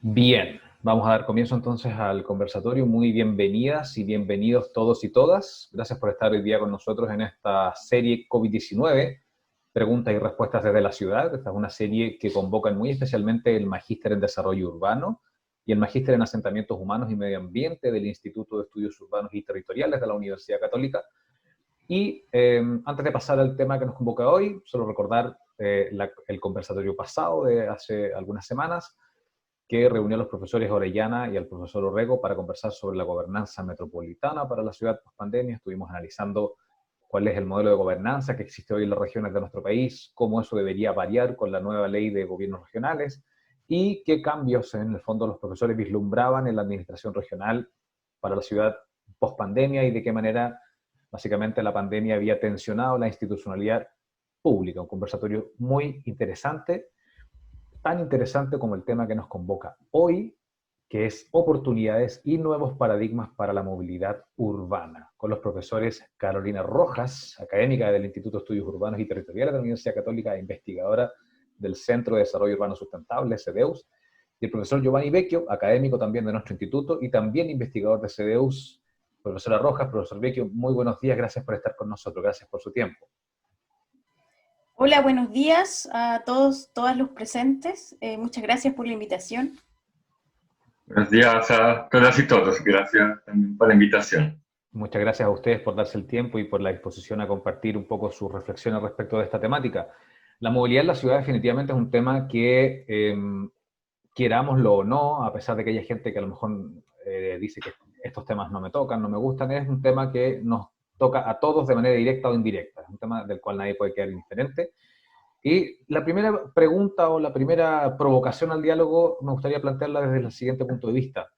Bien, vamos a dar comienzo entonces al conversatorio. Muy bienvenidas y bienvenidos todos y todas. Gracias por estar hoy día con nosotros en esta serie COVID-19, preguntas y respuestas desde la ciudad. Esta es una serie que convocan muy especialmente el Magíster en Desarrollo Urbano y el Magíster en Asentamientos Humanos y Medio Ambiente del Instituto de Estudios Urbanos y Territoriales de la Universidad Católica. Y antes de pasar al tema que nos convoca hoy, solo recordar el conversatorio pasado de hace algunas semanas, que reunió a los profesores Orellana y al profesor Orrego para conversar sobre la gobernanza metropolitana para la ciudad post-pandemia. Estuvimos analizando cuál es el modelo de gobernanza que existe hoy en las regiones de nuestro país, cómo eso debería variar con la nueva ley de gobiernos regionales y qué cambios en el fondo los profesores vislumbraban en la administración regional para la ciudad post-pandemia y de qué manera básicamente la pandemia había tensionado la institucionalidad pública. Un conversatorio muy interesante, tan interesante como el tema que nos convoca hoy, que es oportunidades y nuevos paradigmas para la movilidad urbana, con los profesores Carolina Rojas, académica del Instituto de Estudios Urbanos y Territoriales de la Universidad Católica e investigadora del Centro de Desarrollo Urbano Sustentable, CDEUS, y el profesor Giovanni Vecchio, académico también de nuestro instituto y también investigador de CDEUS. Profesora Rojas, profesor Vecchio, muy buenos días, gracias por estar con nosotros, gracias por su tiempo. Hola, buenos días a todos, todas los presentes. Muchas gracias por la invitación. Buenos días a todas y todos. Gracias también por la invitación. Muchas gracias a ustedes por darse el tiempo y por la disposición a compartir un poco sus reflexiones respecto de esta temática. La movilidad en la ciudad definitivamente es un tema que, querámoslo o no, a pesar de que haya gente que a lo mejor dice que estos temas no me tocan, no me gustan, es un tema que nos toca a todos de manera directa o indirecta. Es un tema del cual nadie puede quedar indiferente. Y la primera pregunta o la primera provocación al diálogo me gustaría plantearla desde el siguiente punto de vista.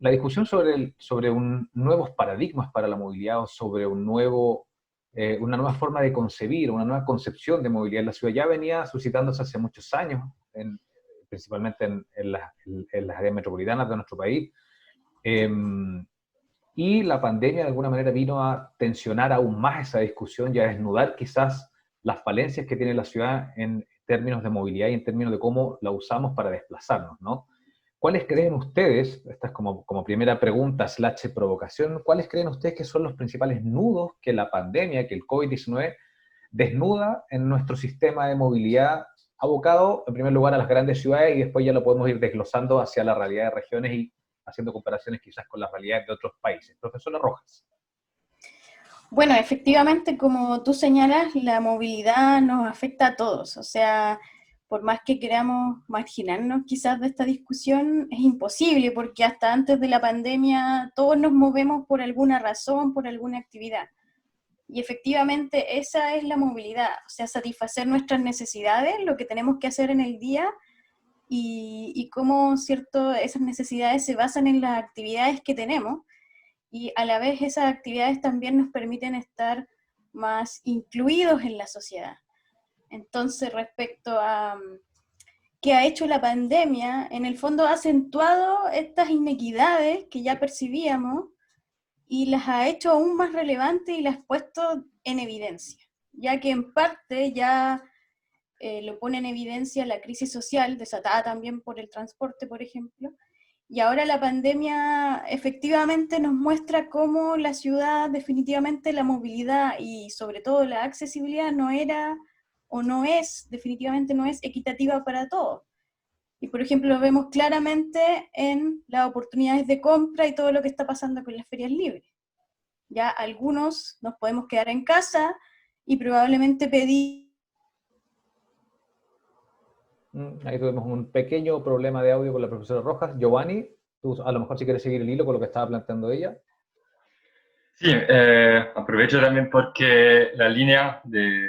La discusión sobre nuevos paradigmas para la movilidad o sobre una nueva forma de concebir, una nueva concepción de movilidad en la ciudad ya venía suscitándose hace muchos años, principalmente en las áreas metropolitanas de nuestro país. Y la pandemia de alguna manera vino a tensionar aún más esa discusión y a desnudar quizás las falencias que tiene la ciudad en términos de movilidad y en términos de cómo la usamos para desplazarnos, ¿no? ¿Cuáles creen ustedes, esta es como primera pregunta slash provocación, cuáles creen ustedes que son los principales nudos que la pandemia, que el COVID-19 desnuda en nuestro sistema de movilidad, abocado en primer lugar a las grandes ciudades y después ya lo podemos ir desglosando hacia la realidad de regiones y haciendo comparaciones quizás con las realidades de otros países? Profesora Rojas. Bueno, efectivamente, como tú señalas, la movilidad nos afecta a todos. O sea, por más que queramos marginarnos quizás de esta discusión, es imposible porque hasta antes de la pandemia todos nos movemos por alguna razón, por alguna actividad. Y efectivamente esa es la movilidad, o sea, satisfacer nuestras necesidades, lo que tenemos que hacer en el día y cómo, cierto, esas necesidades se basan en las actividades que tenemos y a la vez esas actividades también nos permiten estar más incluidos en la sociedad. Entonces, respecto a qué ha hecho la pandemia, en el fondo ha acentuado estas inequidades que ya percibíamos y las ha hecho aún más relevantes y las ha puesto en evidencia, ya que en parte ya lo pone en evidencia la crisis social, desatada también por el transporte, por ejemplo, y ahora la pandemia efectivamente nos muestra cómo la ciudad, definitivamente la movilidad y sobre todo la accesibilidad no era o no es, definitivamente no es equitativa para todos. Y por ejemplo lo vemos claramente en las oportunidades de compra y todo lo que está pasando con las ferias libres. Ya algunos nos podemos quedar en casa y probablemente pedir. Ahí tuvimos un pequeño problema de audio con la profesora Rojas. Giovanni, tú a lo mejor si quieres seguir el hilo con lo que estaba planteando ella. Sí, aprovecho también porque la línea de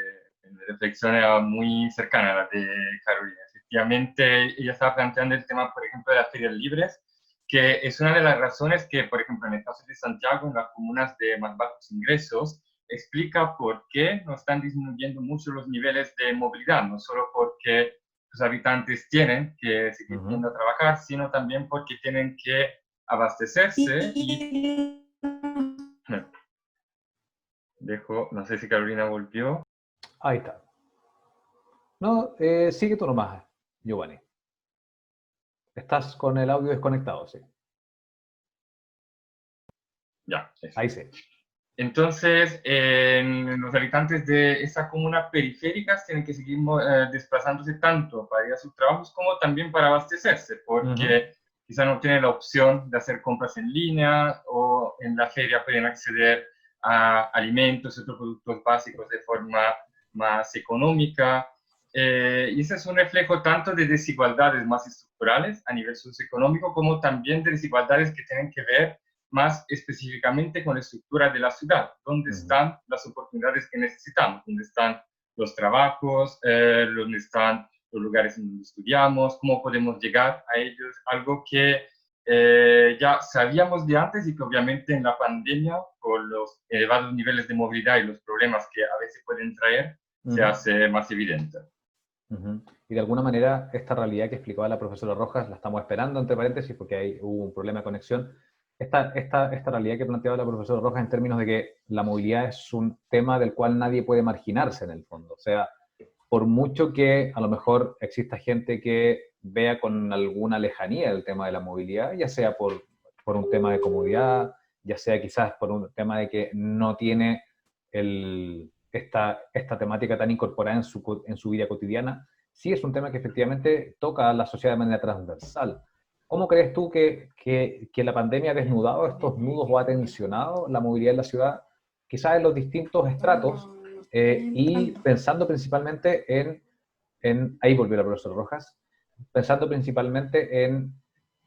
reflexión era muy cercana a la de Carolina. Efectivamente, ella estaba planteando el tema, por ejemplo, de las ferias libres, que es una de las razones que, por ejemplo, en el caso de Santiago, en las comunas de más bajos ingresos, explica por qué no están disminuyendo mucho los niveles de movilidad, no solo porque sus habitantes tienen que seguir yendo a trabajar, sino también porque tienen que abastecerse y no sé si Carolina volvió. Ahí está. No, sigue tú nomás, Giovanni. Estás con el audio desconectado, sí. Ya, eso. Ahí sí. Entonces, los habitantes de esas comunas periféricas tienen que seguir desplazándose tanto para ir a sus trabajos como también para abastecerse, porque quizá no tienen la opción de hacer compras en línea o en la feria pueden acceder a alimentos y otros productos básicos de forma más económica. Y ese es un reflejo tanto de desigualdades más estructurales a nivel socioeconómico como también de desigualdades que tienen que ver más específicamente con la estructura de la ciudad, dónde están las oportunidades que necesitamos, dónde están los trabajos, dónde están los lugares en donde estudiamos, cómo podemos llegar a ellos, algo que ya sabíamos de antes y que obviamente en la pandemia, con los elevados niveles de movilidad y los problemas que a veces pueden traer, se hace más evidente. Y de alguna manera esta realidad que explicaba la profesora Rojas, la estamos esperando entre paréntesis porque hubo un problema de conexión. Esta realidad que planteaba la profesora Rojas en términos de que la movilidad es un tema del cual nadie puede marginarse en el fondo. O sea, por mucho que a lo mejor exista gente que vea con alguna lejanía el tema de la movilidad, ya sea por un tema de comodidad, ya sea quizás por un tema de que no tiene esta temática tan incorporada en su vida cotidiana, sí es un tema que efectivamente toca a la sociedad de manera transversal. ¿Cómo crees tú que la pandemia ha desnudado estos nudos o ha tensionado la movilidad en la ciudad, quizás en los distintos estratos, y pensando principalmente ahí volvió la profesora Rojas, pensando principalmente en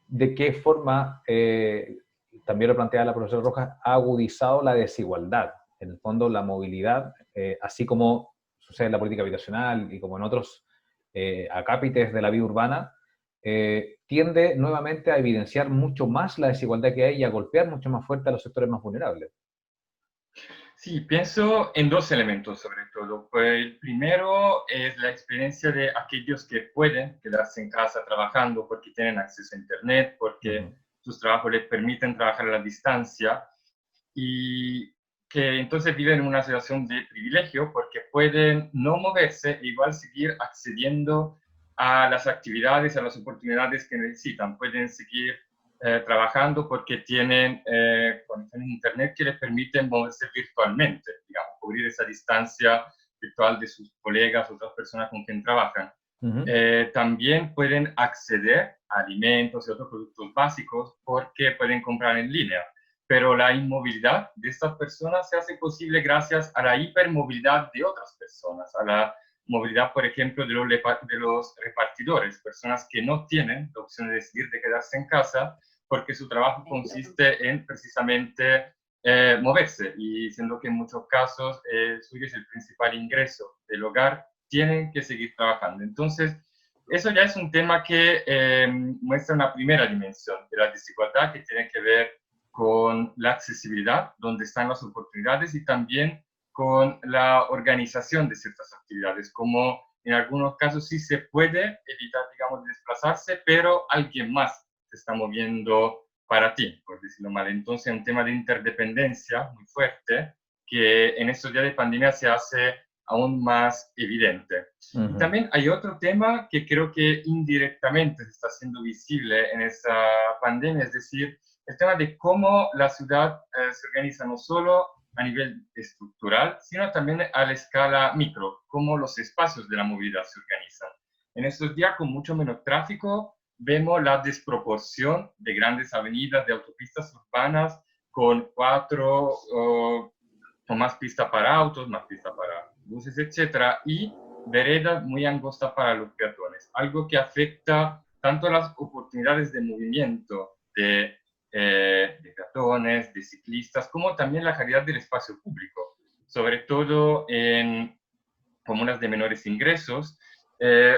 de qué forma, también lo planteaba la profesora Rojas, ha agudizado la desigualdad? En el fondo, la movilidad, así como sucede en la política habitacional y como en otros acápites de la vida urbana, tiende nuevamente a evidenciar mucho más la desigualdad que hay y a golpear mucho más fuerte a los sectores más vulnerables. Sí, pienso en dos elementos sobre todo. Pues el primero es la experiencia de aquellos que pueden quedarse en casa trabajando porque tienen acceso a Internet, porque sus trabajos les permiten trabajar a la distancia y que entonces viven en una situación de privilegio porque pueden no moverse e igual seguir accediendo a las actividades, a las oportunidades que necesitan. Pueden seguir trabajando porque tienen conexión a Internet que les permiten moverse virtualmente, digamos, cubrir esa distancia virtual de sus colegas, otras personas con quien trabajan. También pueden acceder a alimentos y otros productos básicos porque pueden comprar en línea. Pero la inmovilidad de estas personas se hace posible gracias a la hipermovilidad de otras personas, a la movilidad, por ejemplo, de los repartidores, personas que no tienen la opción de decidir de quedarse en casa porque su trabajo consiste en precisamente moverse y siendo que en muchos casos suyo es el principal ingreso del hogar, tienen que seguir trabajando. Entonces, eso ya es un tema que muestra una primera dimensión de la desigualdad que tiene que ver con la accesibilidad, donde están las oportunidades y también con la organización de ciertas actividades, como en algunos casos sí se puede evitar, digamos, desplazarse, pero alguien más se está moviendo para ti, por decirlo mal. Entonces, un tema de interdependencia muy fuerte que en estos días de pandemia se hace aún más evidente. Y también hay otro tema que creo que indirectamente se está haciendo visible en esta pandemia, es decir, el tema de cómo la ciudad se organiza no solo a nivel estructural, sino también a la escala micro, cómo los espacios de la movilidad se organizan. En estos días, con mucho menos tráfico, vemos la desproporción de grandes avenidas, de autopistas urbanas, con 4 o más pistas para autos, más pistas para buses, etcétera, y veredas muy angostas para los peatones, algo que afecta tanto las oportunidades de movimiento de peatones, de ciclistas, como también la calidad del espacio público, sobre todo en comunas de menores ingresos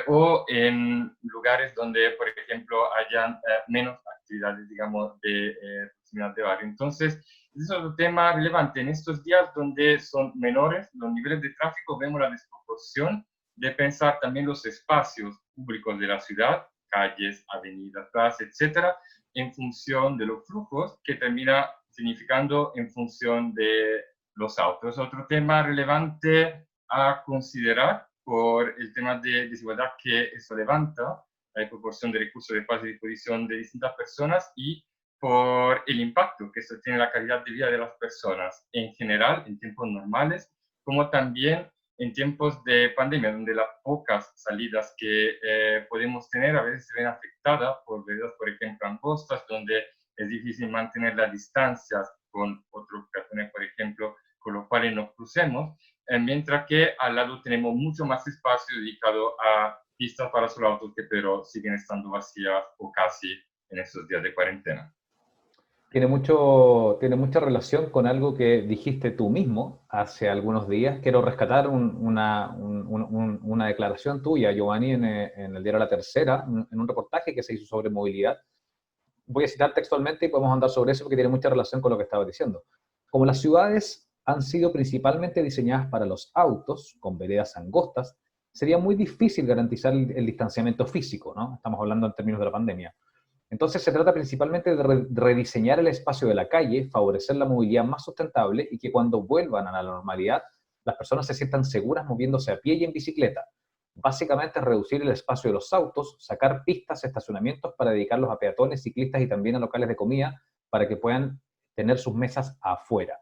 o en lugares donde, por ejemplo, hayan menos actividades, digamos, de proximidad de barrio. Entonces, es otro tema relevante. En estos días donde son menores los niveles de tráfico, vemos la desproporción de pensar también los espacios públicos de la ciudad, calles, avenidas, plazas, etcétera, en función de los flujos, que termina significando en función de los autos. Otro tema relevante a considerar por el tema de desigualdad que eso levanta proporción de recursos de fácil disposición de distintas personas y por el impacto que esto tiene en la calidad de vida de las personas en general, en tiempos normales, como también en tiempos de pandemia, donde las pocas salidas que podemos tener a veces se ven afectadas por veredas, por ejemplo, angostas, donde es difícil mantener las distancias con otros peatones, por ejemplo, con los cuales nos crucemos, mientras que al lado tenemos mucho más espacio dedicado a pistas para solo autos que pero siguen estando vacías o casi en estos días de cuarentena. Tiene mucha relación con algo que dijiste tú mismo hace algunos días. Quiero rescatar una declaración tuya, Giovanni, en el diario La Tercera, en un reportaje que se hizo sobre movilidad. Voy a citar textualmente y podemos andar sobre eso porque tiene mucha relación con lo que estabas diciendo. Como las ciudades han sido principalmente diseñadas para los autos, con veredas angostas, sería muy difícil garantizar el distanciamiento físico, ¿no? Estamos hablando en términos de la pandemia. Entonces se trata principalmente de rediseñar el espacio de la calle, favorecer la movilidad más sustentable y que cuando vuelvan a la normalidad, las personas se sientan seguras moviéndose a pie y en bicicleta. Básicamente reducir el espacio de los autos, sacar pistas, estacionamientos para dedicarlos a peatones, ciclistas y también a locales de comida para que puedan tener sus mesas afuera.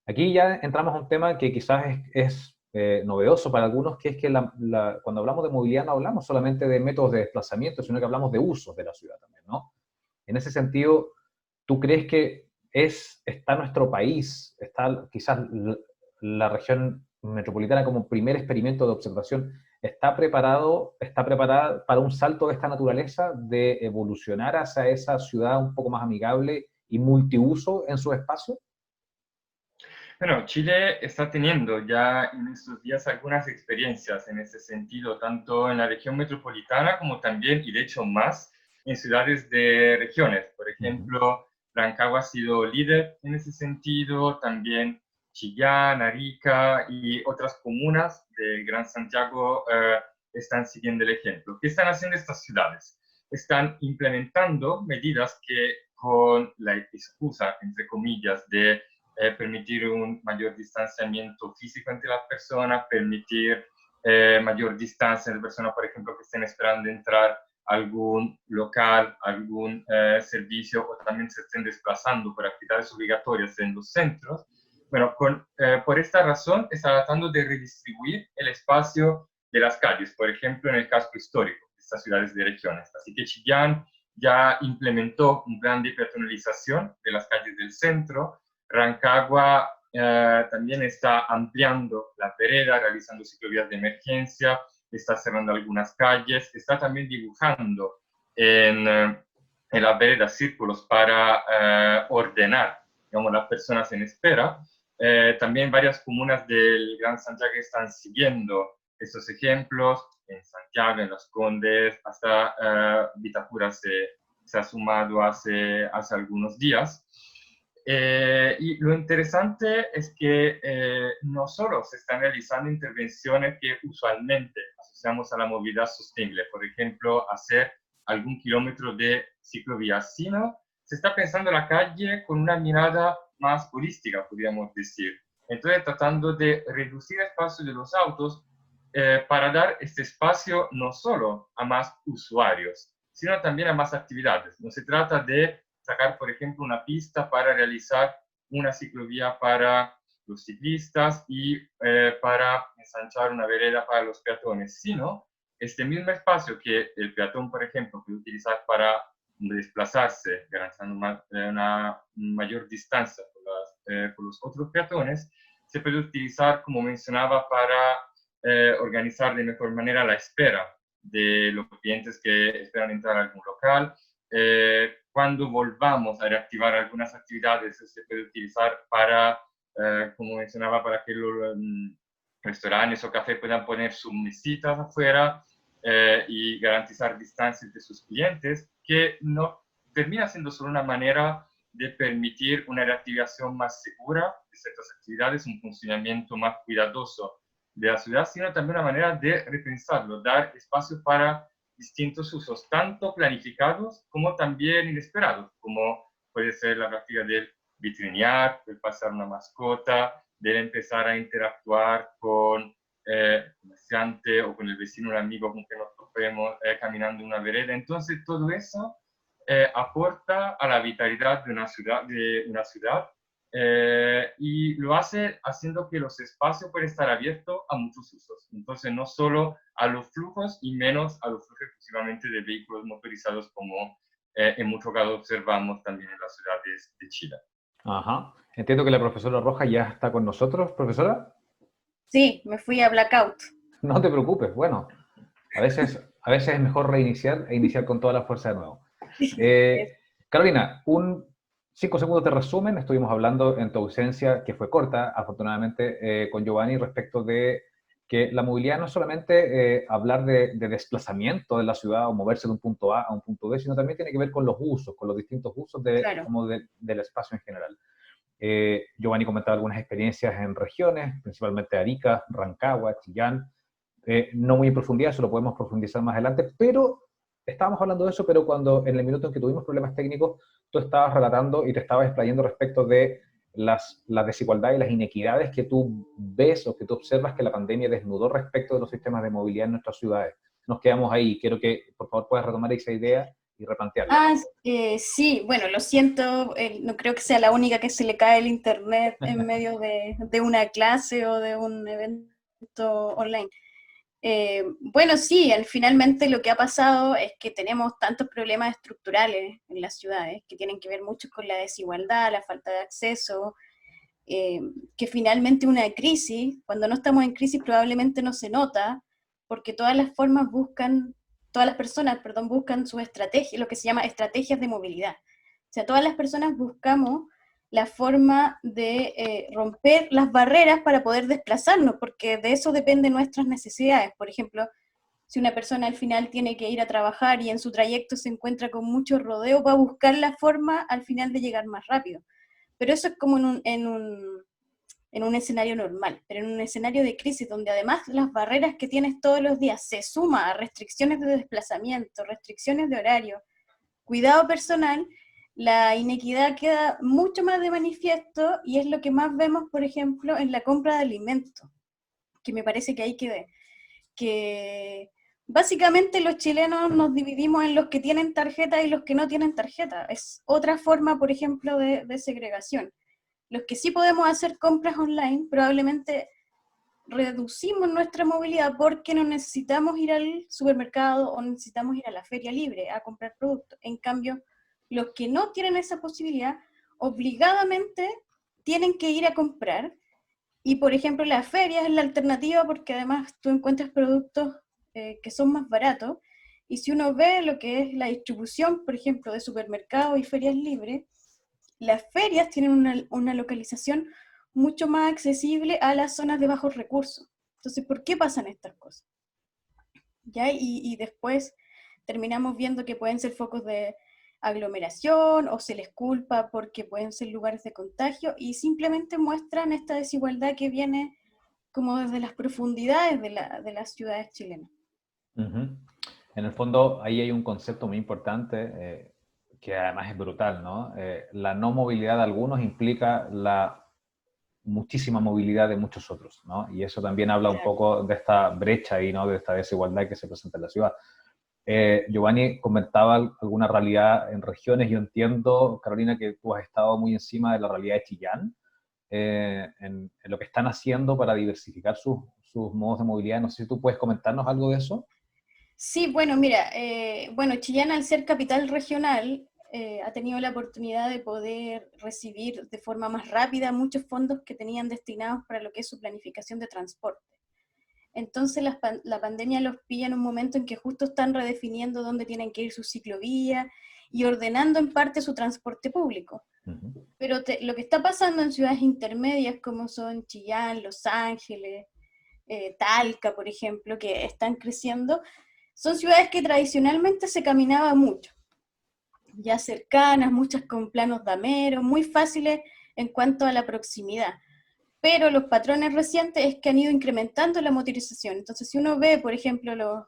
Aquí ya entramos a un tema que quizás es novedoso para algunos, que es que cuando hablamos de movilidad no hablamos solamente de métodos de desplazamiento, sino que hablamos de usos de la ciudad también, ¿no? En ese sentido, ¿tú crees que está nuestro país, está quizás la región metropolitana como primer experimento de observación, está preparada para un salto de esta naturaleza, de evolucionar hacia esa ciudad un poco más amigable y multiuso en su espacio? Bueno, Chile está teniendo ya en estos días algunas experiencias en ese sentido, tanto en la región metropolitana como también, y de hecho más, en ciudades de regiones. Por ejemplo, Rancagua ha sido líder en ese sentido, también Chillán, Arica y otras comunas del Gran Santiago están siguiendo el ejemplo. ¿Qué están haciendo estas ciudades? Están implementando medidas que con la excusa, entre comillas, de permitir un mayor distanciamiento físico entre las personas, permitir mayor distancia entre personas, por ejemplo, que estén esperando entrar a algún local, algún servicio, o también se estén desplazando por actividades obligatorias en los centros. Bueno, por esta razón está tratando de redistribuir el espacio de las calles, por ejemplo, en el casco histórico de estas ciudades de regiones. Así que Chillán ya implementó un plan de peatonalización de las calles del centro. Rancagua también está ampliando la vereda, realizando ciclovías de emergencia, está cerrando algunas calles, está también dibujando en las veredas círculos para ordenar, digamos, las personas en espera. También varias comunas del Gran Santiago están siguiendo estos ejemplos. En Santiago, en Las Condes, hasta Vitacura se ha sumado hace algunos días. Y lo interesante es que no solo se están realizando intervenciones que usualmente asociamos a la movilidad sostenible, por ejemplo, hacer algún kilómetro de ciclovías, sino se está pensando la calle con una mirada más holística, podríamos decir. Entonces, tratando de reducir el espacio de los autos para dar este espacio no solo a más usuarios, sino también a más actividades. No se trata de sacar, por ejemplo, una pista para realizar una ciclovía para los ciclistas y para ensanchar una vereda para los peatones, sino este mismo espacio que el peatón, por ejemplo, puede utilizar para desplazarse, garantizando una mayor distancia con los otros peatones, se puede utilizar, como mencionaba, para organizar de mejor manera la espera de los clientes que esperan entrar a algún local. Cuando volvamos a reactivar algunas actividades, se puede utilizar para, como mencionaba, para que los restaurantes o cafés puedan poner sus mesitas afuera y garantizar distancia entre sus clientes, que no termina siendo solo una manera de permitir una reactivación más segura de ciertas actividades, un funcionamiento más cuidadoso de la ciudad, sino también una manera de repensarlo, dar espacio para distintos usos, tanto planificados como también inesperados, como puede ser la práctica del vitrinear, del pasar una mascota, del empezar a interactuar con comerciante o con el vecino, un amigo con que nos topemos caminando en una vereda. Entonces todo eso aporta a la vitalidad de una ciudad, y lo hace haciendo que los espacios puedan estar abiertos a muchos usos. Entonces no solo a los flujos y menos a los flujos exclusivamente de vehículos motorizados como en muchos casos observamos también en las ciudades de Chile. Ajá. Entiendo que la profesora Roja ya está con nosotros, profesora. Sí, me fui a blackout. No te preocupes, bueno, a veces es mejor reiniciar e iniciar con toda la fuerza de nuevo. Carolina, 5 segundos de resumen. Estuvimos hablando en tu ausencia, que fue corta, afortunadamente, con Giovanni respecto de que la movilidad no es solamente hablar de desplazamiento de la ciudad o moverse de un punto A a un punto B, sino también tiene que ver con los usos, con los distintos usos Claro. como del espacio en general. Giovanni comentaba algunas experiencias en regiones, principalmente Arica, Rancagua, Chillán. No muy en profundidad, eso lo podemos profundizar más adelante, pero estábamos hablando de eso, pero cuando en el minuto en que tuvimos problemas técnicos, tú estabas relatando y te estabas explayando respecto de las desigualdades y las inequidades que tú ves o que tú observas que la pandemia desnudó respecto de los sistemas de movilidad en nuestras ciudades. Nos quedamos ahí. Quiero que, por favor, puedas retomar esa idea y replantearla. Sí, bueno, lo siento, no creo que sea la única que se le cae el internet en medio de una clase o de un evento online. Bueno, sí, finalmente lo que ha pasado es que tenemos tantos problemas estructurales en las ciudades que tienen que ver mucho con la desigualdad, la falta de acceso, que finalmente una crisis, cuando no estamos en crisis probablemente no se nota, porque todas las personas, perdón, buscan su estrategia, lo que se llama estrategias de movilidad. O sea, todas las personas buscamos la forma de romper las barreras para poder desplazarnos, porque de eso dependen nuestras necesidades. Por ejemplo, si una persona al final tiene que ir a trabajar y en su trayecto se encuentra con mucho rodeo, va a buscar la forma al final de llegar más rápido. Pero eso es como en un escenario normal, pero en un escenario de crisis, donde además las barreras que tienes todos los días se suma a restricciones de desplazamiento, restricciones de horario, cuidado personal, la inequidad queda mucho más de manifiesto y es lo que más vemos, por ejemplo, en la compra de alimentos, que me parece que hay que básicamente los chilenos nos dividimos en los que tienen tarjeta y los que no tienen tarjeta. Es otra forma, por ejemplo, de segregación. Los que sí podemos hacer compras online, probablemente reducimos nuestra movilidad porque no necesitamos ir al supermercado o necesitamos ir a la feria libre a comprar productos. En cambio, los que no tienen esa posibilidad, obligadamente tienen que ir a comprar. Y, por ejemplo, la feria es la alternativa porque además tú encuentras productos que son más baratos. Y si uno ve lo que es la distribución, por ejemplo, de supermercados y ferias libres, las ferias tienen una localización mucho más accesible a las zonas de bajos recursos. Entonces, ¿por qué pasan estas cosas? ¿Ya? Y después terminamos viendo que pueden ser focos de aglomeración o se les culpa porque pueden ser lugares de contagio y simplemente muestran esta desigualdad que viene como desde las profundidades de las ciudades chilenas. Uh-huh. En el fondo, ahí hay un concepto muy importante que además es brutal, ¿no? La no movilidad de algunos implica la muchísima movilidad de muchos otros, ¿no? Y eso también habla un poco de esta brecha ahí, ¿no? De esta desigualdad que se presenta en la ciudad. Giovanni comentaba alguna realidad en regiones. Yo entiendo, Carolina, que tú has estado muy encima de la realidad de Chillán, en lo que están haciendo para diversificar sus modos de movilidad. No sé si tú puedes comentarnos algo de eso. Sí, bueno, mira, Chillán al ser capital regional ha tenido la oportunidad de poder recibir de forma más rápida muchos fondos que tenían destinados para lo que es su planificación de transporte. Entonces la pandemia los pilla en un momento en que justo están redefiniendo dónde tienen que ir sus ciclovías y ordenando en parte su transporte público. Uh-huh. Pero lo que está pasando en ciudades intermedias como son Chillán, Los Ángeles, Talca, por ejemplo, que están creciendo, son ciudades que tradicionalmente se caminaba mucho, ya cercanas, muchas con planos dameros, muy fáciles en cuanto a la proximidad. Pero los patrones recientes es que han ido incrementando la motorización. Entonces, si uno ve, por ejemplo, los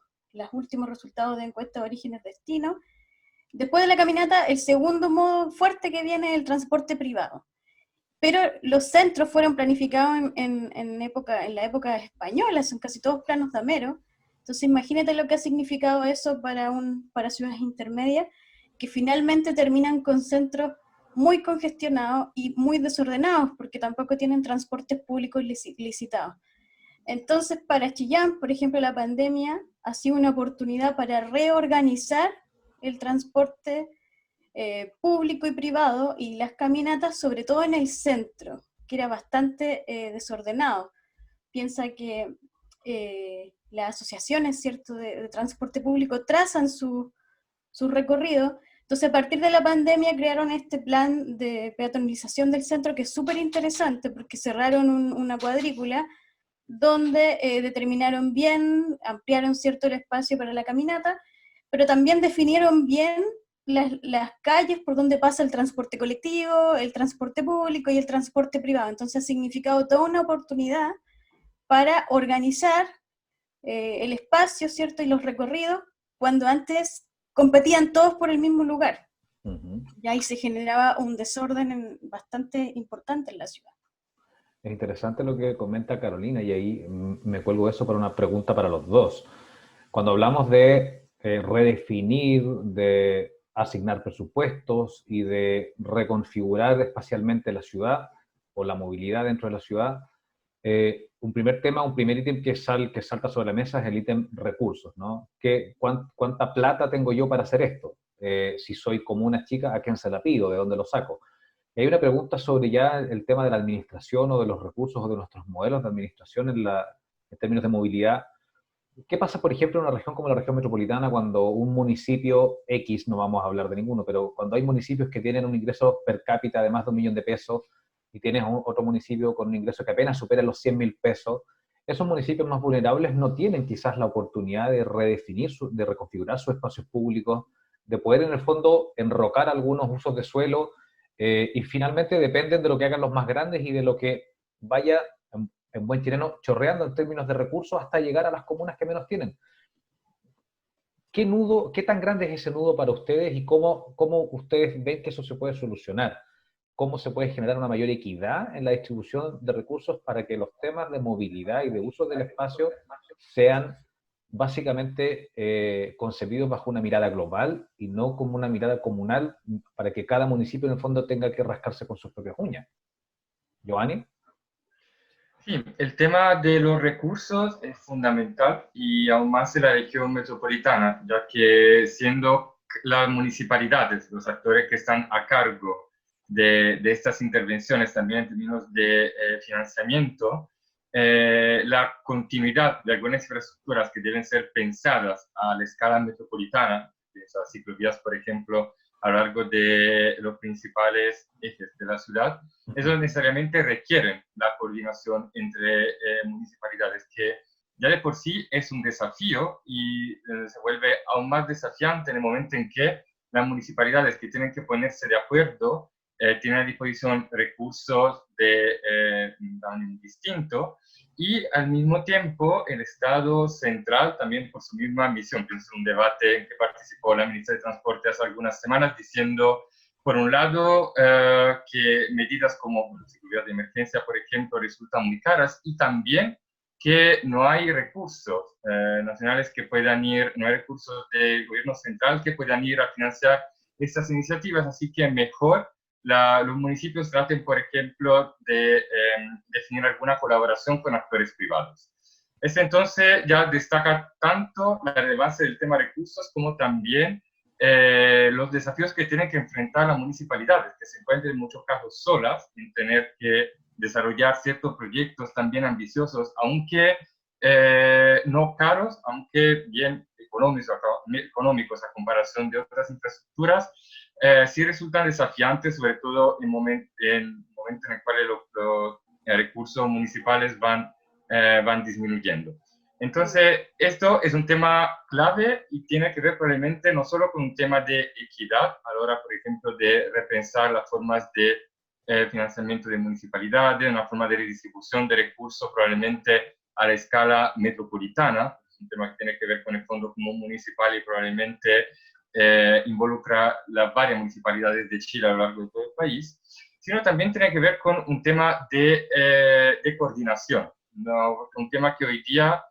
últimos resultados de encuesta de orígenes-destino, después de la caminata, el segundo modo fuerte que viene es el transporte privado. pero los centros fueron planificados en la época española, son casi todos planos de Amero. Entonces imagínate lo que ha significado eso para ciudades intermedias, que finalmente terminan con centros muy congestionados y muy desordenados, porque tampoco tienen transportes públicos licitados. Entonces, para Chillán, por ejemplo, la pandemia ha sido una oportunidad para reorganizar el transporte público y privado y las caminatas, sobre todo en el centro, que era bastante desordenado. Piensa que las asociaciones, ¿cierto?, de transporte público trazan su recorrido. Entonces, a partir de la pandemia crearon este plan de peatonalización del centro, que es súper interesante, porque cerraron una cuadrícula donde determinaron bien, ampliaron cierto el espacio para la caminata, pero también definieron bien las calles por donde pasa el transporte colectivo, el transporte público y el transporte privado. Entonces ha significado toda una oportunidad para organizar el espacio, ¿cierto?, y los recorridos, cuando antes competían todos por el mismo lugar. Y ahí se generaba un desorden bastante importante en la ciudad. Es interesante lo que comenta Carolina, y ahí me cuelgo eso para una pregunta para los dos. Cuando hablamos de redefinir, de asignar presupuestos y de reconfigurar espacialmente la ciudad o la movilidad dentro de la ciudad, un primer ítem que salta sobre la mesa es el ítem recursos, ¿no? ¿Cuánta plata tengo yo para hacer esto? Si soy comuna chica, ¿a quién se la pido? ¿De dónde lo saco? Y hay una pregunta sobre ya el tema de la administración o de los recursos o de nuestros modelos de administración en términos de movilidad. ¿Qué pasa, por ejemplo, en una región como la región metropolitana cuando un municipio X, no vamos a hablar de ninguno, pero cuando hay municipios que tienen un ingreso per cápita de más de 1 millón de pesos y tienes otro municipio con un ingreso que apenas supera los 100.000 pesos, esos municipios más vulnerables no tienen quizás la oportunidad de redefinir, de reconfigurar sus espacios públicos, de poder en el fondo enrocar algunos usos de suelo, y finalmente dependen de lo que hagan los más grandes y de lo que vaya, en buen chileno, chorreando en términos de recursos hasta llegar a las comunas que menos tienen. ¿Qué tan grande es ese nudo para ustedes y cómo ustedes ven que eso se puede solucionar? ¿Cómo se puede generar una mayor equidad en la distribución de recursos para que los temas de movilidad y de uso del espacio sean básicamente concebidos bajo una mirada global y no como una mirada comunal para que cada municipio en el fondo tenga que rascarse con sus propias uñas? ¿Giovanni? Sí, el tema de los recursos es fundamental y aún más en la región metropolitana, ya que siendo las municipalidades los actores que están a cargo de estas intervenciones también en términos de financiamiento, la continuidad de algunas infraestructuras que deben ser pensadas a la escala metropolitana, las ciclovías, por ejemplo, a lo largo de los principales ejes de la ciudad, eso necesariamente requieren la coordinación entre municipalidades, que ya de por sí es un desafío y se vuelve aún más desafiante en el momento en que las municipalidades que tienen que ponerse de acuerdo tienen a disposición recursos de tamaño distinto, y al mismo tiempo el Estado central también por su misma misión. Pienso en un debate en que participó la ministra de Transporte hace algunas semanas diciendo, por un lado, que medidas como la seguridad de emergencia, por ejemplo, resultan muy caras, y también que no hay recursos nacionales que puedan ir, no hay recursos del gobierno central que puedan ir a financiar estas iniciativas, así que mejor los municipios traten, por ejemplo, de definir alguna colaboración con actores privados. Entonces ya destaca tanto la relevancia del tema recursos como también los desafíos que tienen que enfrentar las municipalidades, que se encuentran en muchos casos solas en tener que desarrollar ciertos proyectos también ambiciosos, aunque no caros, aunque bien económicos a comparación de otras infraestructuras, sí resultan desafiantes, sobre todo en el momento en el cual los recursos municipales van disminuyendo. Entonces, esto es un tema clave y tiene que ver probablemente no solo con un tema de equidad, a la hora, por ejemplo, de repensar las formas de financiamiento de municipalidades, una forma de redistribución de recursos probablemente a la escala metropolitana, es un tema que tiene que ver con el Fondo Común Municipal y probablemente involucra las varias municipalidades de Chile a lo largo de todo el país, sino también tiene que ver con un tema de coordinación, ¿no? Un tema que hoy día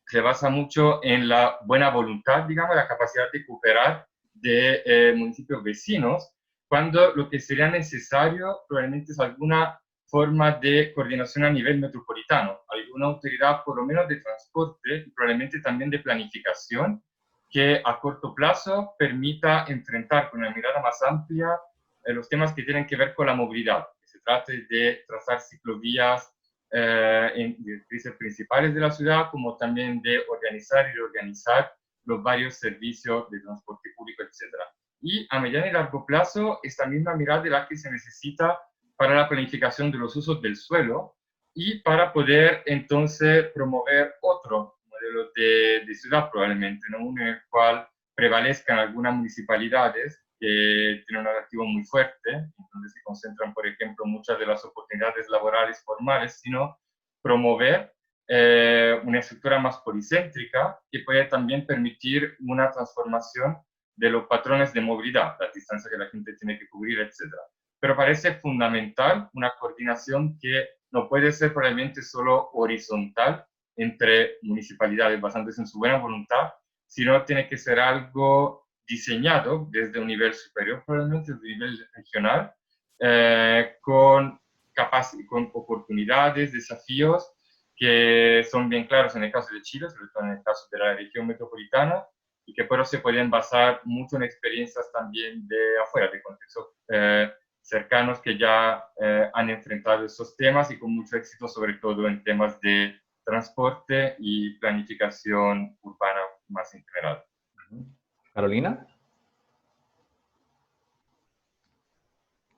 se basa mucho en la buena voluntad, digamos, la capacidad de cooperar de municipios vecinos, cuando lo que sería necesario probablemente es alguna forma de coordinación a nivel metropolitano, alguna autoridad por lo menos de transporte y probablemente también de planificación que a corto plazo permita enfrentar con una mirada más amplia los temas que tienen que ver con la movilidad, que se trate de trazar ciclovías en directrices principales de la ciudad, como también de organizar y reorganizar los varios servicios de transporte público, etc. Y a mediano y largo plazo, esta misma mirada de la que se necesita para la planificación de los usos del suelo y para poder entonces promover otro modelo de ciudad probablemente, ¿no? Uno en el cual prevalezcan algunas municipalidades que tienen un atractivo muy fuerte, donde se concentran, por ejemplo, muchas de las oportunidades laborales formales, sino promover una estructura más policéntrica que puede también permitir una transformación de los patrones de movilidad, la distancia que la gente tiene que cubrir, etc. Pero parece fundamental una coordinación que no puede ser probablemente solo horizontal entre municipalidades basándose en su buena voluntad, sino tiene que ser algo diseñado desde un nivel superior, probablemente desde un nivel regional, con oportunidades, desafíos que son bien claros en el caso de Chile, sobre todo en el caso de la región metropolitana, y que pero se pueden basar mucho en experiencias también de afuera, de contextos cercanos que ya han enfrentado esos temas y con mucho éxito, sobre todo en temas de transporte y planificación urbana más en general. Carolina.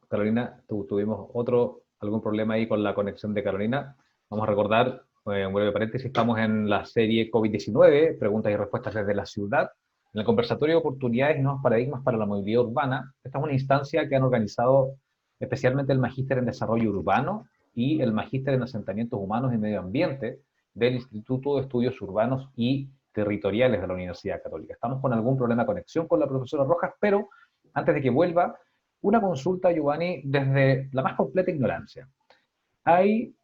Carolina, tuvimos algún problema ahí con la conexión de Carolina. Vamos a recordar, un breve paréntesis, estamos en la serie COVID-19, preguntas y respuestas desde la ciudad, en el conversatorio de oportunidades y nuevos paradigmas para la movilidad urbana. Esta es una instancia que han organizado especialmente el Magíster en Desarrollo Urbano y el Magíster en Asentamientos Humanos y Medio Ambiente del Instituto de Estudios Urbanos y Territoriales de la Universidad Católica. Estamos con algún problema de conexión con la profesora Rojas, pero antes de que vuelva, una consulta, Giovanni, desde la más completa ignorancia. Hay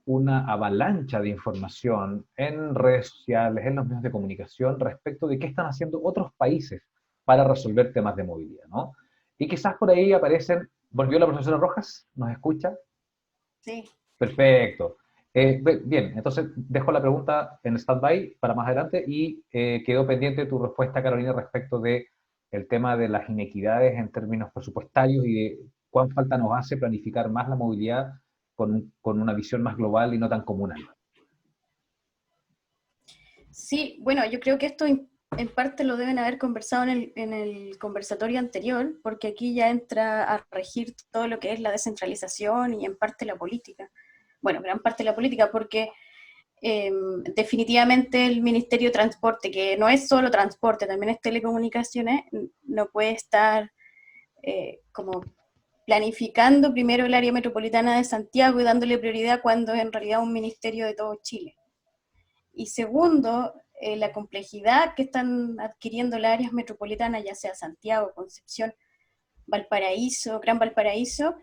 una avalancha de información en redes sociales, en los medios de comunicación, respecto de qué están haciendo otros países para resolver temas de movilidad, ¿no? Y quizás por ahí aparecen... ¿Volvió la profesora Rojas? ¿Nos escucha? Sí. Perfecto. Bien, entonces dejo la pregunta en stand-by para más adelante y quedó pendiente tu respuesta, Carolina, respecto de el tema de las inequidades en términos presupuestarios y de cuán falta nos hace planificar más la movilidad con una visión más global y no tan comunal. Sí, bueno, yo creo que esto en parte lo deben haber conversado en el conversatorio anterior, porque aquí ya entra a regir todo lo que es la descentralización y en parte la política. Bueno, gran parte de la política, porque definitivamente el Ministerio de Transporte, que no es solo transporte, también es telecomunicaciones, no puede estar como planificando primero el área metropolitana de Santiago y dándole prioridad cuando es en realidad un ministerio de todo Chile. Y segundo, la complejidad que están adquiriendo las áreas metropolitanas, ya sea Santiago, Concepción, Valparaíso, Gran Valparaíso,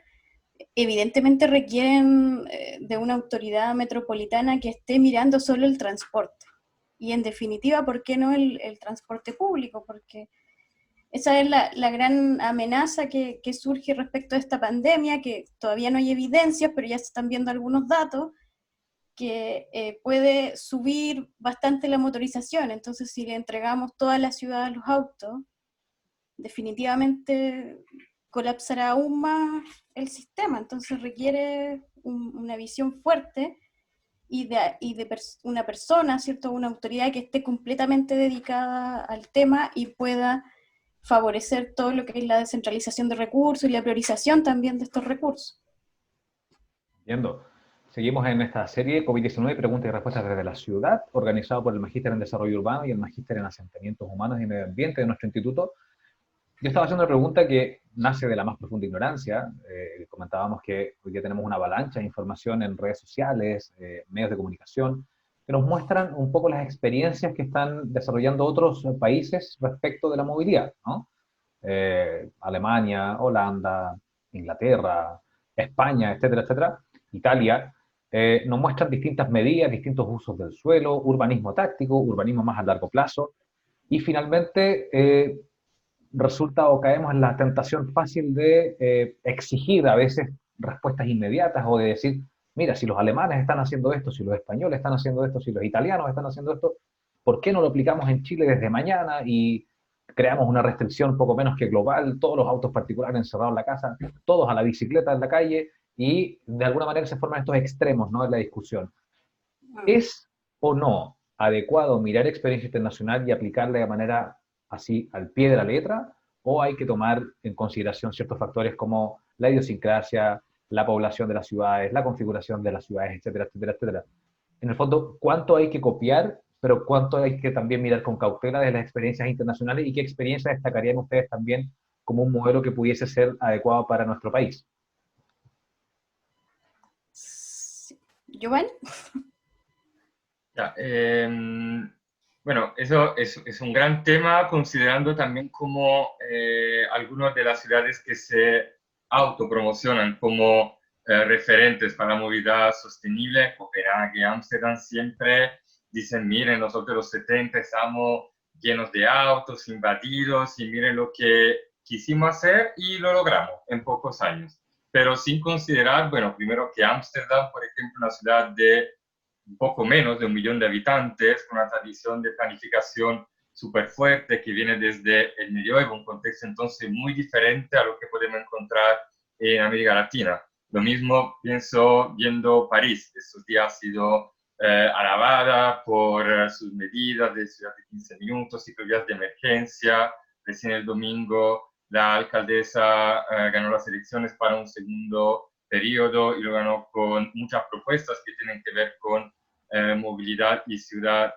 evidentemente requieren de una autoridad metropolitana que esté mirando solo el transporte. Y en definitiva, ¿por qué no el transporte público? Porque esa es la gran amenaza que surge respecto a esta pandemia, que todavía no hay evidencias, pero ya se están viendo algunos datos, que puede subir bastante la motorización. Entonces, si le entregamos toda la ciudad a los autos, definitivamente colapsará aún más el sistema. Entonces requiere una visión fuerte y de una persona, ¿cierto? Una autoridad que esté completamente dedicada al tema y pueda favorecer todo lo que es la descentralización de recursos y la priorización también de estos recursos. Entiendo. Seguimos en esta serie COVID-19, preguntas y respuestas desde la ciudad, organizado por el Magíster en Desarrollo Urbano y el Magíster en Asentamientos Humanos y Medio Ambiente de nuestro instituto. Yo estaba haciendo una pregunta que nace de la más profunda ignorancia. Comentábamos que hoy día tenemos una avalancha de información en redes sociales, medios de comunicación, que nos muestran un poco las experiencias que están desarrollando otros países respecto de la movilidad, ¿no? Alemania, Holanda, Inglaterra, España, etcétera, etcétera, Italia, nos muestran distintas medidas, distintos usos del suelo, urbanismo táctico, urbanismo más a largo plazo, y finalmente resulta o caemos en la tentación fácil de exigir a veces respuestas inmediatas o de decir, mira, si los alemanes están haciendo esto, si los españoles están haciendo esto, si los italianos están haciendo esto, ¿por qué no lo aplicamos en Chile desde mañana y creamos una restricción poco menos que global, todos los autos particulares encerrados en la casa, todos a la bicicleta en la calle, y de alguna manera se forman estos extremos, ¿no?, en la discusión? ¿Es o no adecuado mirar experiencia internacional y aplicarla de manera así al pie de la letra? ¿O hay que tomar en consideración ciertos factores como la idiosincrasia, la población de las ciudades, la configuración de las ciudades, etcétera, etcétera, etcétera? En el fondo, ¿cuánto hay que copiar, pero cuánto hay que también mirar con cautela de las experiencias internacionales y qué experiencias destacarían ustedes también como un modelo que pudiese ser adecuado para nuestro país? Giovanni. Ya, bueno, eso es un gran tema, considerando también como algunas de las ciudades que se autopromocionan como referentes para la movilidad sostenible, Copenhague, Ámsterdam, siempre dicen, miren, nosotros los 70 estamos llenos de autos, invadidos, y miren lo que quisimos hacer y lo logramos en pocos años. Pero sin considerar, bueno, primero que Ámsterdam, por ejemplo, una ciudad de un poco menos de 1 millón de habitantes, con una tradición de planificación súper fuerte que viene desde el medioevo, un contexto entonces muy diferente a lo que podemos encontrar en América Latina. Lo mismo pienso viendo París. Estos días ha sido alabada por sus medidas de ciudad de 15 minutos, ciclovías de emergencia. Recién el domingo la alcaldesa ganó las elecciones para un segundo periodo y lo ganó con muchas propuestas que tienen que ver con movilidad y ciudad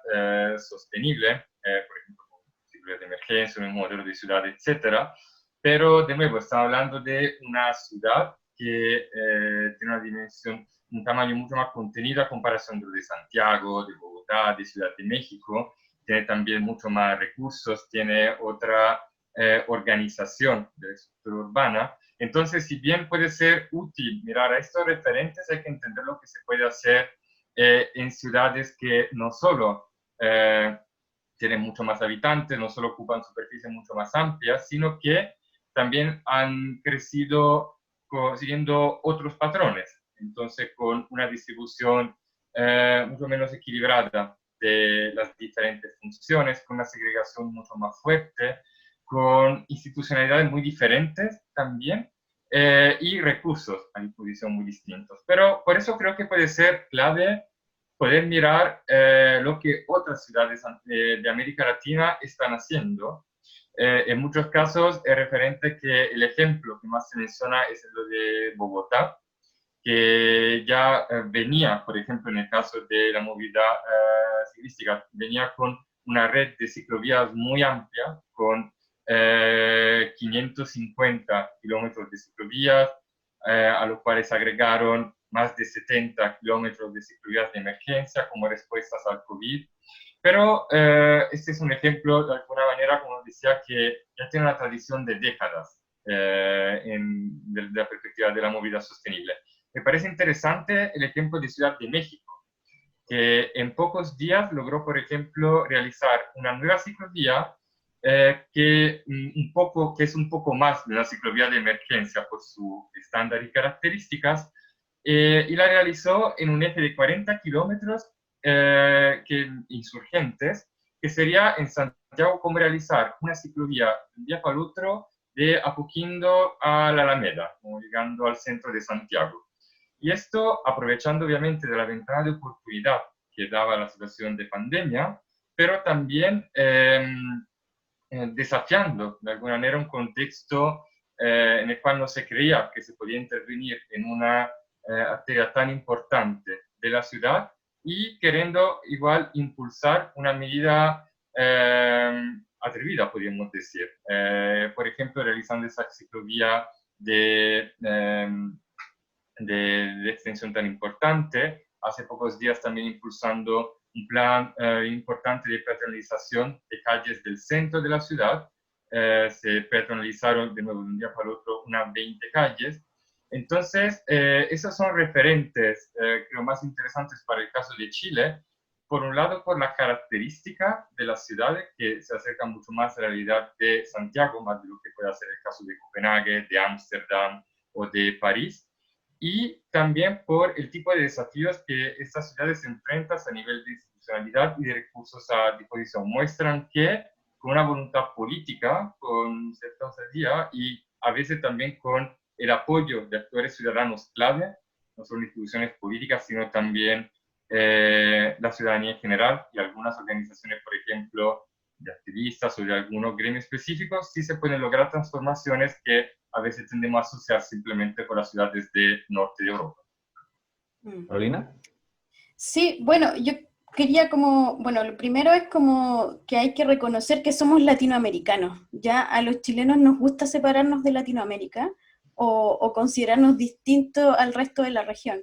sostenible, por ejemplo, ciclos de emergencia, un modelo de ciudad, etcétera. Pero, de nuevo, estamos hablando de una ciudad que tiene una dimensión, un tamaño mucho más contenido a comparación de lo de Santiago, de Bogotá, de Ciudad de México. Tiene también mucho más recursos, tiene otra organización de la estructura urbana. Entonces, si bien puede ser útil mirar a estos referentes, hay que entender lo que se puede hacer en ciudades que no solo tienen mucho más habitantes, no solo ocupan superficies mucho más amplias, sino que también han crecido siguiendo otros patrones. Entonces, con una distribución mucho menos equilibrada de las diferentes funciones, con una segregación mucho más fuerte, con institucionalidades muy diferentes también, y recursos a disposición muy distintos. Pero por eso creo que puede ser clave poder mirar lo que otras ciudades de América Latina están haciendo. En muchos casos es referente que el ejemplo que más se menciona es lo de Bogotá, que ya venía, por ejemplo, en el caso de la movilidad ciclística, venía con una red de ciclovías muy amplia, con 550 kilómetros de ciclovías, a los cuales agregaron más de 70 kilómetros de ciclovías de emergencia como respuestas al COVID. Pero este es un ejemplo, de alguna manera, como decía, que ya tiene una tradición de décadas desde la perspectiva de la movilidad sostenible. Me parece interesante el ejemplo de Ciudad de México, que en pocos días logró, por ejemplo, realizar una nueva ciclovía que es un poco más de la ciclovía de emergencia por su estándar y características, y la realizó en un eje de 40 kilómetros insurgentes, que sería en Santiago como realizar una ciclovía de un día para el otro de Apoquindo a la Alameda, como llegando al centro de Santiago. Y esto aprovechando obviamente de la ventana de oportunidad que daba la situación de pandemia, pero también desafiando de alguna manera un contexto en el cual no se creía que se podía intervenir en una arteria tan importante de la ciudad y queriendo igual impulsar una medida atrevida, podríamos decir. Por ejemplo, realizando esa ciclovía de extensión tan importante. Hace pocos días también impulsando un plan importante de peatonalización de calles del centro de la ciudad, se peatonalizaron de nuevo de un día para el otro unas 20 calles. Entonces, esos son referentes, creo, más interesantes para el caso de Chile. Por un lado, por la característica de las ciudades que se acercan mucho más a la realidad de Santiago, más de lo que puede ser el caso de Copenhague, de Ámsterdam o de París. Y también por el tipo de desafíos que estas ciudades enfrentan a nivel de institucionalidad y de recursos a disposición. Muestran que con una voluntad política, con cierta osadía y a veces también con el apoyo de actores ciudadanos clave, no solo instituciones políticas, sino también la ciudadanía en general y algunas organizaciones, por ejemplo, de activistas o de algunos gremios específicos, sí se pueden lograr transformaciones que a veces tendemos a asociar simplemente con las ciudades del norte de Europa. ¿Carolina? Sí, bueno, yo quería como, bueno, lo primero es como que hay que reconocer que somos latinoamericanos. Ya a los chilenos nos gusta separarnos de Latinoamérica o considerarnos distintos al resto de la región.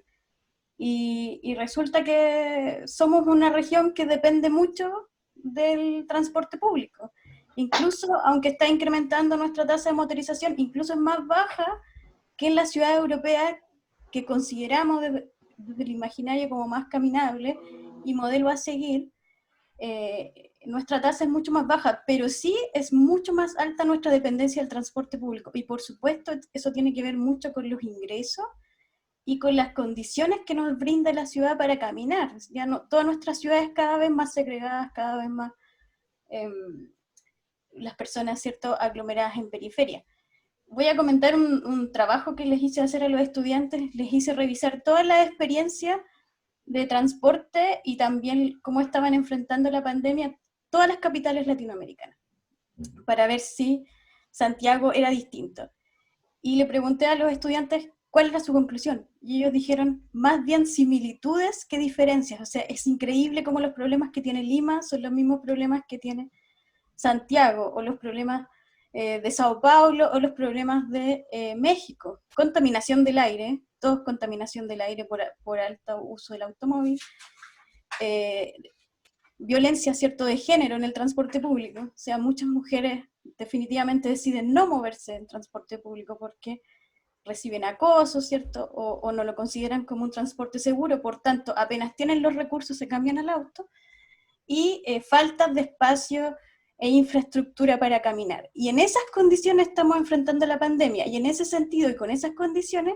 Y resulta que somos una región que depende mucho del transporte público. Incluso, aunque está incrementando nuestra tasa de motorización, incluso es más baja que en las ciudades europeas que consideramos desde el imaginario como más caminable y modelo a seguir. Nuestra tasa es mucho más baja, pero sí es mucho más alta nuestra dependencia del transporte público. Y por supuesto, eso tiene que ver mucho con los ingresos y con las condiciones que nos brinda la ciudad para caminar. Ya no, todas nuestras ciudades cada vez más segregadas, cada vez más las personas, ¿cierto?, aglomeradas en periferia. Voy a comentar un trabajo que les hice hacer a los estudiantes, les hice revisar toda la experiencia de transporte y también cómo estaban enfrentando la pandemia todas las capitales latinoamericanas, para ver si Santiago era distinto. Y le pregunté a los estudiantes cuál era su conclusión, y ellos dijeron más bien similitudes que diferencias. O sea, es increíble cómo los problemas que tiene Lima son los mismos problemas que tiene Santiago, o los problemas de Sao Paulo, o los problemas de México. Contaminación del aire, todo es contaminación del aire por alto uso del automóvil, violencia, ¿cierto?, de género en el transporte público. O sea, muchas mujeres definitivamente deciden no moverse en transporte público porque reciben acoso, ¿cierto?, o no lo consideran como un transporte seguro, por tanto, apenas tienen los recursos se cambian al auto, y falta de espacio e infraestructura para caminar. Y en esas condiciones estamos enfrentando la pandemia, y en ese sentido y con esas condiciones,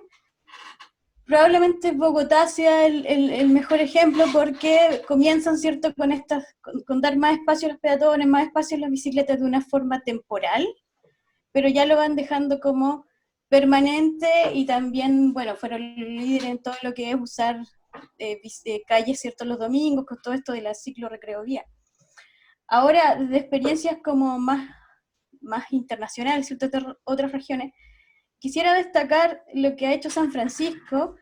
probablemente Bogotá sea el mejor ejemplo, porque comienzan, ¿cierto?, con dar más espacio a los peatones, más espacio a las bicicletas de una forma temporal, pero ya lo van dejando como permanente, y también, bueno, fueron líderes en todo lo que es usar calles, ¿cierto?, los domingos, con todo esto de la ciclo recreo vía. Ahora, de experiencias como más internacionales, ¿cierto?, de otras regiones, quisiera destacar lo que ha hecho San Francisco,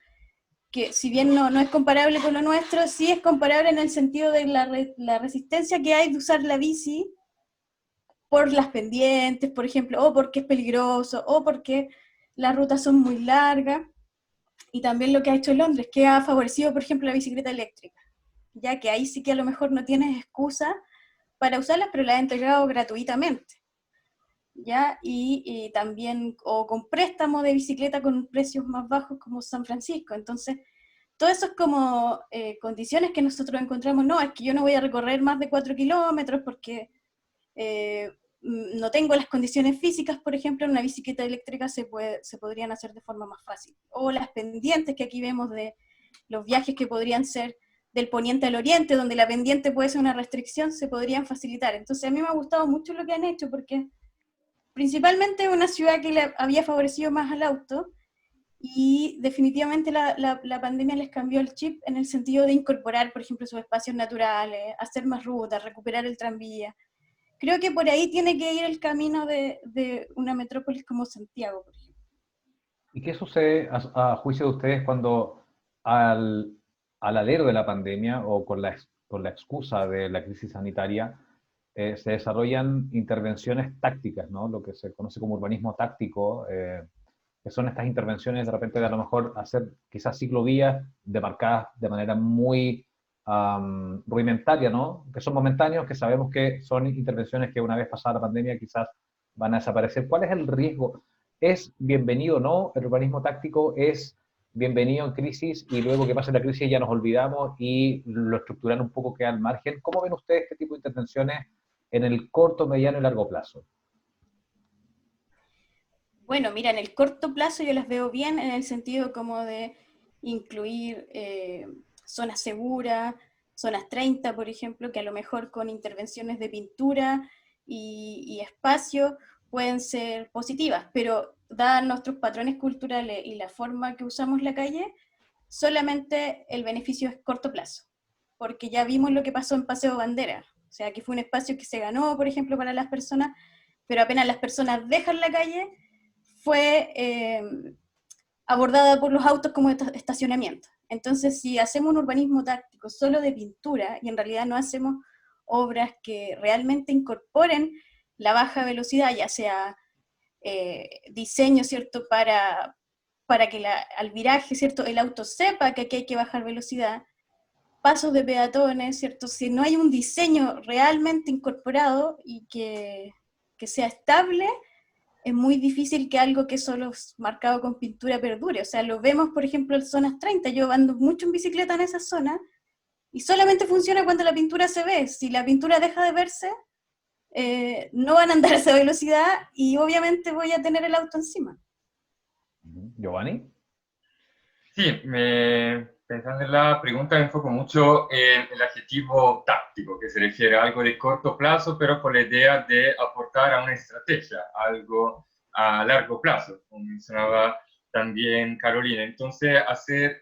que si bien no es comparable con lo nuestro, sí es comparable en el sentido de la resistencia que hay de usar la bici por las pendientes, por ejemplo, o porque es peligroso, o porque las rutas son muy largas, y también lo que ha hecho Londres, que ha favorecido, por ejemplo, la bicicleta eléctrica, ya que ahí sí que a lo mejor no tienes excusa para usarlas, pero las ha entregado gratuitamente, ¿ya? Y también, o con préstamo de bicicleta con precios más bajos como San Francisco. Entonces, todo eso es como condiciones que nosotros encontramos. No, es que yo no voy a recorrer más de 4 kilómetros porque no tengo las condiciones físicas. Por ejemplo, en una bicicleta eléctrica se podrían hacer de forma más fácil. O las pendientes que aquí vemos de los viajes que podrían ser del poniente al oriente, donde la pendiente puede ser una restricción, se podrían facilitar. Entonces a mí me ha gustado mucho lo que han hecho, porque principalmente es una ciudad que le había favorecido más al auto, y definitivamente la pandemia les cambió el chip en el sentido de incorporar, por ejemplo, sus espacios naturales, hacer más rutas, recuperar el tranvía. Creo que por ahí tiene que ir el camino de una metrópolis como Santiago, por ejemplo. ¿Y qué sucede a juicio de ustedes cuando al alero de la pandemia o con la excusa de la crisis sanitaria se desarrollan intervenciones tácticas, ¿no? Lo que se conoce como urbanismo táctico, que son estas intervenciones de repente de a lo mejor hacer quizás ciclovías demarcadas de manera muy rudimentaria, ¿no? Que son momentáneos, que sabemos que son intervenciones que una vez pasada la pandemia quizás van a desaparecer. ¿Cuál es el riesgo? ¿Es bienvenido o no? ¿El urbanismo táctico es bienvenido en crisis y luego que pase la crisis ya nos olvidamos y lo estructural un poco queda al margen? ¿Cómo ven ustedes este tipo de intervenciones en el corto, mediano y largo plazo? Bueno, mira, en el corto plazo yo las veo bien en el sentido como de incluir zonas seguras, zonas 30, por ejemplo, que a lo mejor con intervenciones de pintura y espacio pueden ser positivas, pero dadas nuestros patrones culturales y la forma que usamos la calle, solamente el beneficio es corto plazo, porque ya vimos lo que pasó en Paseo Bandera, o sea, que fue un espacio que se ganó, por ejemplo, para las personas, pero apenas las personas dejan la calle, fue abordada por los autos como estacionamiento. Entonces, si hacemos un urbanismo táctico solo de pintura y en realidad no hacemos obras que realmente incorporen la baja velocidad, ya sea diseño, ¿cierto?, para que al viraje, ¿cierto?, el auto sepa que aquí hay que bajar velocidad, pasos de peatones, ¿cierto? Si no hay un diseño realmente incorporado y que sea estable, es muy difícil que algo que solo es marcado con pintura perdure. O sea, lo vemos, por ejemplo, en zonas 30. Yo ando mucho en bicicleta en esa zona y solamente funciona cuando la pintura se ve. Si la pintura deja de verse, no van a andar a esa velocidad y obviamente voy a tener el auto encima. Giovanni. Sí, pensando en la pregunta me enfoco mucho en el adjetivo táctico, que se refiere a algo de corto plazo, pero con la idea de aportar a una estrategia, algo a largo plazo, como mencionaba también Carolina. Entonces, hacer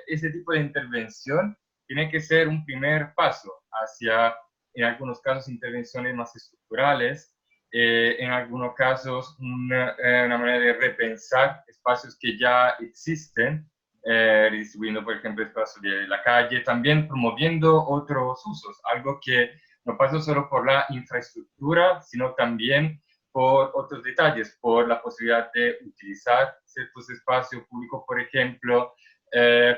ese tipo de intervención tiene que ser un primer paso hacia, en algunos casos, intervenciones más estructurales, en algunos casos, una manera de repensar espacios que ya existen, redistribuyendo, por ejemplo, espacios de la calle, también promoviendo otros usos, algo que no pasa solo por la infraestructura, sino también por otros detalles, por la posibilidad de utilizar ciertos espacios públicos, por ejemplo,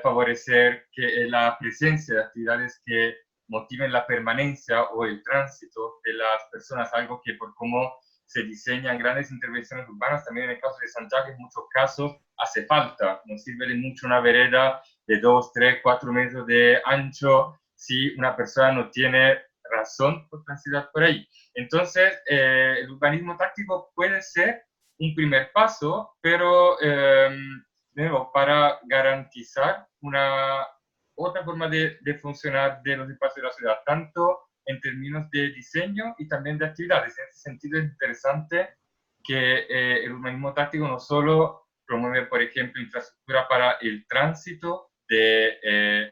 favorecer que la presencia de actividades que motiven la permanencia o el tránsito de las personas, algo que por cómo se diseñan grandes intervenciones urbanas, también en el caso de Santiago, en muchos casos hace falta, no sirve de mucho una vereda de 2, 3, 4 metros de ancho si una persona no tiene razón por transitar por ahí. Entonces, el urbanismo táctico puede ser un primer paso, pero para garantizar una otra forma de funcionar de los espacios de la ciudad, tanto en términos de diseño y también de actividades. En ese sentido es interesante que el urbanismo táctico no solo promueve, por ejemplo, infraestructura para el tránsito de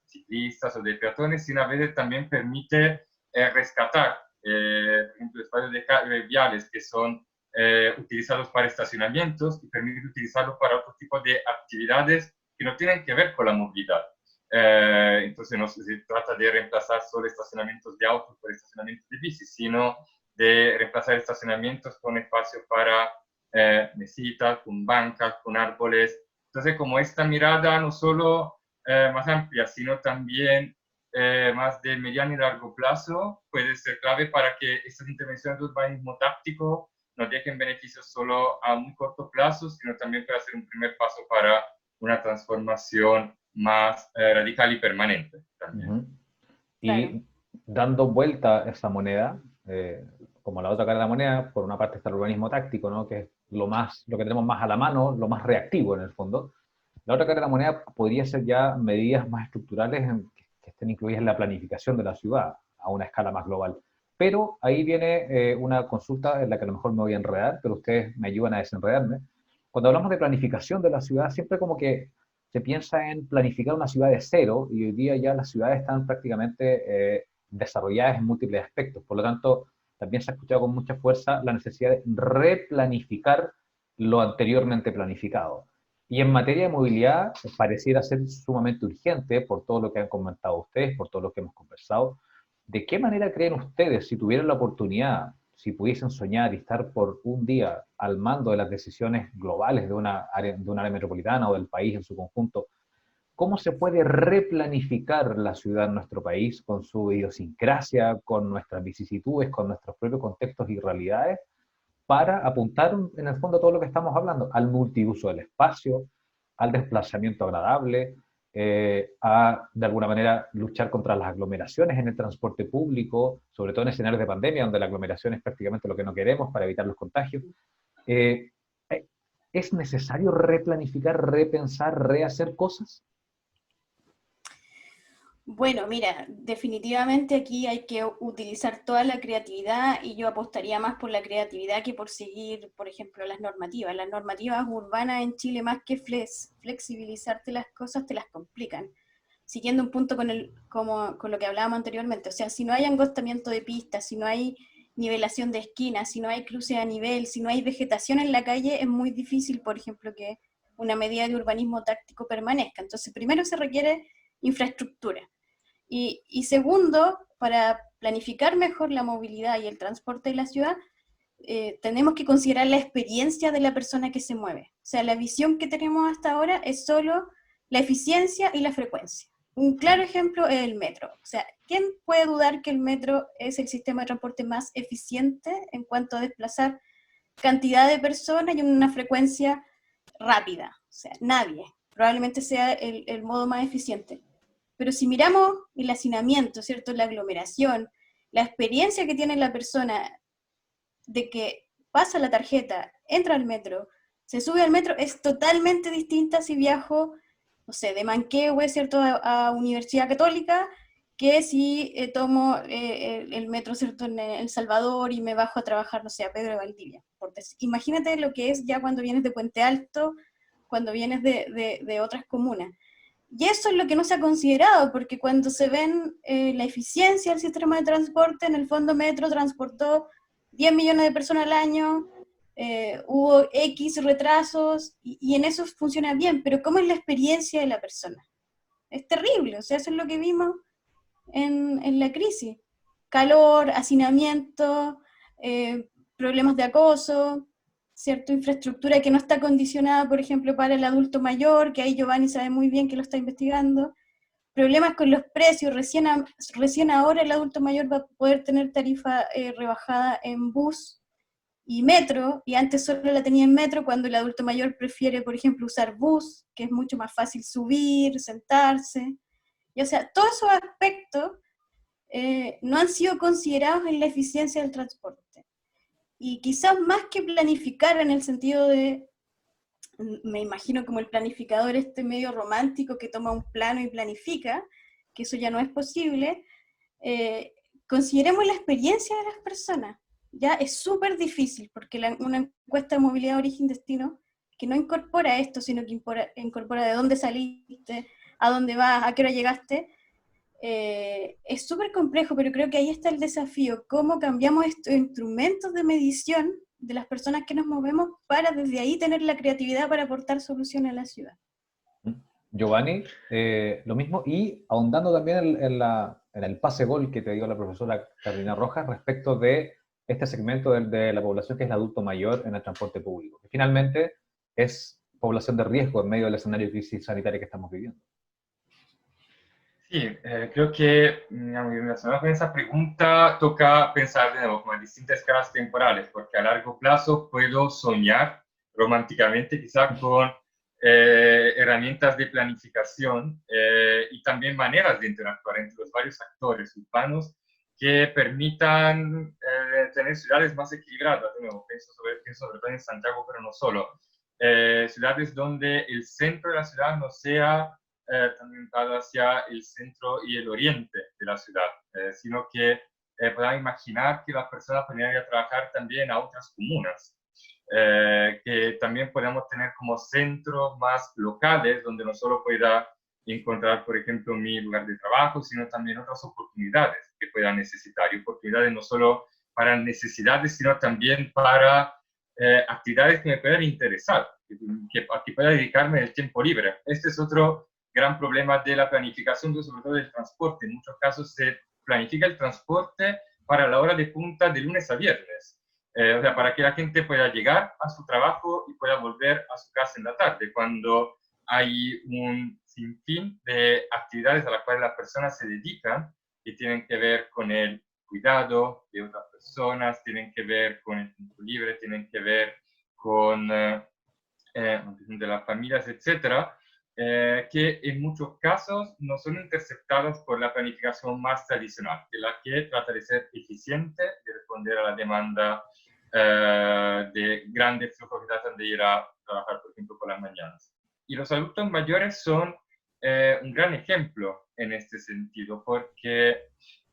ciclistas o de peatones, sino a veces también permite rescatar, por ejemplo, espacios de viales que son utilizados para estacionamientos y permite utilizarlos para otro tipo de actividades que no tienen que ver con la movilidad. Entonces no se trata de reemplazar solo estacionamientos de autos por estacionamientos de bici, sino de reemplazar estacionamientos con espacios para mesitas, con bancas, con árboles. Entonces, como esta mirada no solo más amplia, sino también más de mediano y largo plazo, puede ser clave para que estas intervenciones de urbanismo táctico no dejen beneficios solo a muy corto plazo, sino también para hacer un primer paso para una transformación más radical y permanente también. Y Claro. dando vuelta a esa moneda, como la otra cara de la moneda, por una parte está el urbanismo táctico, ¿no? Que es lo que tenemos más a la mano, lo más reactivo en el fondo. La otra cara de la moneda podría ser ya medidas más estructurales que estén incluidas en la planificación de la ciudad a una escala más global. Pero ahí viene una consulta en la que a lo mejor me voy a enredar, pero ustedes me ayudan a desenredarme. Cuando hablamos de planificación de la ciudad, siempre como que se piensa en planificar una ciudad de cero y hoy día ya las ciudades están prácticamente desarrolladas en múltiples aspectos. Por lo tanto, también se ha escuchado con mucha fuerza la necesidad de replanificar lo anteriormente planificado. Y en materia de movilidad, pareciera ser sumamente urgente por todo lo que han comentado ustedes, por todo lo que hemos conversado. ¿De qué manera creen ustedes, si tuvieran la oportunidad, si pudiesen soñar y estar por un día al mando de las decisiones globales de de un área metropolitana o del país en su conjunto, cómo se puede replanificar la ciudad en nuestro país con su idiosincrasia, con nuestras vicisitudes, con nuestros propios contextos y realidades, para apuntar en el fondo a todo lo que estamos hablando, al multiuso del espacio, al desplazamiento agradable, a de alguna manera luchar contra las aglomeraciones en el transporte público, sobre todo en escenarios de pandemia, donde la aglomeración es prácticamente lo que no queremos para evitar los contagios. Eh, ¿Es necesario replanificar, repensar, rehacer cosas? Bueno, mira, definitivamente aquí hay que utilizar toda la creatividad y yo apostaría más por la creatividad que por seguir, por ejemplo, las normativas. Las normativas urbanas en Chile, más que flexibilizarte las cosas, te las complican. Siguiendo un punto con lo que hablábamos anteriormente, o sea, si no hay angostamiento de pistas, si no hay nivelación de esquinas, si no hay cruce a nivel, si no hay vegetación en la calle, es muy difícil, por ejemplo, que una medida de urbanismo táctico permanezca. Entonces, primero se requiere infraestructura. Y segundo, para planificar mejor la movilidad y el transporte de la ciudad, tenemos que considerar la experiencia de la persona que se mueve. O sea, la visión que tenemos hasta ahora es solo la eficiencia y la frecuencia. Un claro ejemplo es el metro. O sea, ¿quién puede dudar que el metro es el sistema de transporte más eficiente en cuanto a desplazar cantidad de personas y una frecuencia rápida? O sea, nadie. Probablemente sea el modo más eficiente. Pero si miramos el hacinamiento, ¿cierto? La aglomeración, la experiencia que tiene la persona de que pasa la tarjeta, entra al metro, se sube al metro, es totalmente distinta si viajo, no sé, de Manquehue, ¿cierto? A Universidad Católica, que si tomo el metro, ¿cierto? En El Salvador y me bajo a trabajar, no sé, a Pedro de Valdivia. Porque imagínate lo que es ya cuando vienes de Puente Alto, cuando vienes de otras comunas. Y eso es lo que no se ha considerado, porque cuando se ven la eficiencia del sistema de transporte, en el fondo Metro transportó 10 millones de personas al año, hubo X retrasos, y en eso funciona bien, pero ¿cómo es la experiencia de la persona? Es terrible, o sea, eso es lo que vimos en la crisis. Calor, hacinamiento, problemas de acoso, ¿cierto? Infraestructura que no está condicionada, por ejemplo, para el adulto mayor, que ahí Giovanni sabe muy bien que lo está investigando. Problemas con los precios, recién ahora el adulto mayor va a poder tener tarifa rebajada en bus y metro, y antes solo la tenía en metro, cuando el adulto mayor prefiere, por ejemplo, usar bus, que es mucho más fácil subir, sentarse. Y, o sea, todos esos aspectos no han sido considerados en la eficiencia del transporte. Y quizás más que planificar en el sentido de, me imagino como el planificador este medio romántico que toma un plano y planifica, que eso ya no es posible, consideremos la experiencia de las personas. Ya es súper difícil, porque una encuesta de movilidad origen-destino que no incorpora esto, sino que incorpora de dónde saliste, a dónde vas, a qué hora llegaste, es súper complejo, pero creo que ahí está el desafío, cómo cambiamos estos instrumentos de medición de las personas que nos movemos para desde ahí tener la creatividad para aportar soluciones a la ciudad. Giovanni, lo mismo, y ahondando también en el pase gol que te dio la profesora Carolina Rojas respecto de este segmento de la población que es el adulto mayor en el transporte público, que finalmente es población de riesgo en medio del escenario de crisis sanitaria que estamos viviendo. Sí, creo que digamos, relacionado con esa pregunta toca pensar de nuevo como en distintas escalas temporales, porque a largo plazo puedo soñar románticamente quizá con herramientas de planificación y también maneras de interactuar entre los varios actores urbanos que permitan tener ciudades más equilibradas. De nuevo, pienso sobre todo en Santiago, pero no solo. Ciudades donde el centro de la ciudad no sea también hacia el centro y el oriente de la ciudad, sino que puedan imaginar que las personas pueden ir a trabajar también a otras comunas, que también podamos tener como centros más locales donde no solo pueda encontrar, por ejemplo, mi lugar de trabajo, sino también otras oportunidades que pueda necesitar, y oportunidades no solo para necesidades, sino también para actividades que me puedan interesar, que pueda dedicarme el tiempo libre. Este es otro gran problema de la planificación, sobre todo del transporte. En muchos casos se planifica el transporte para la hora de punta de lunes a viernes, o sea, para que la gente pueda llegar a su trabajo y pueda volver a su casa en la tarde, cuando hay un sinfín de actividades a las cuales las personas se dedican y tienen que ver con el cuidado de otras personas, tienen que ver con el tiempo libre, tienen que ver con de las familias, etcétera, que en muchos casos no son interceptadas por la planificación más tradicional, que la que trata de ser eficiente y responder a la demanda de grandes flujos que tratan de ir a trabajar, por ejemplo, por las mañanas. Y los adultos mayores son un gran ejemplo en este sentido, porque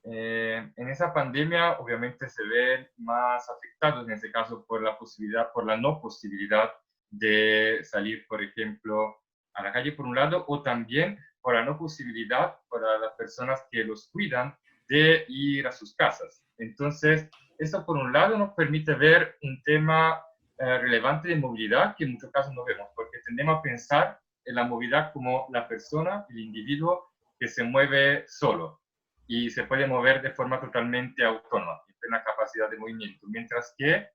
en esa pandemia obviamente se ven más afectados, en este caso, por la no posibilidad de salir, por ejemplo, a la calle por un lado, o también por la no posibilidad para las personas que los cuidan de ir a sus casas. Entonces, eso por un lado nos permite ver un tema relevante de movilidad que en muchos casos no vemos, porque tendemos a pensar en la movilidad como la persona, el individuo que se mueve solo y se puede mover de forma totalmente autónoma, y tiene una capacidad de movimiento, mientras que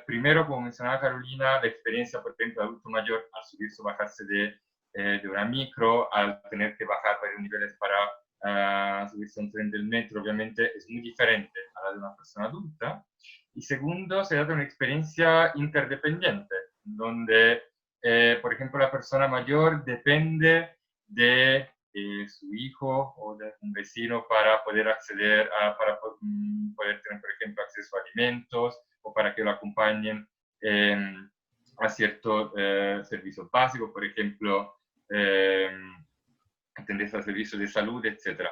primero, como mencionaba Carolina, la experiencia, por ejemplo, de adulto mayor al subirse o bajarse de una micro, al tener que bajar varios niveles para subirse a un tren del metro, obviamente es muy diferente a la de una persona adulta. Y segundo, se trata de una experiencia interdependiente, donde, por ejemplo, la persona mayor depende de su hijo o de un vecino para poder acceder para poder tener, por ejemplo, acceso a alimentos, o para que lo acompañen a ciertos servicios básicos, por ejemplo, atender a servicios de salud, etc.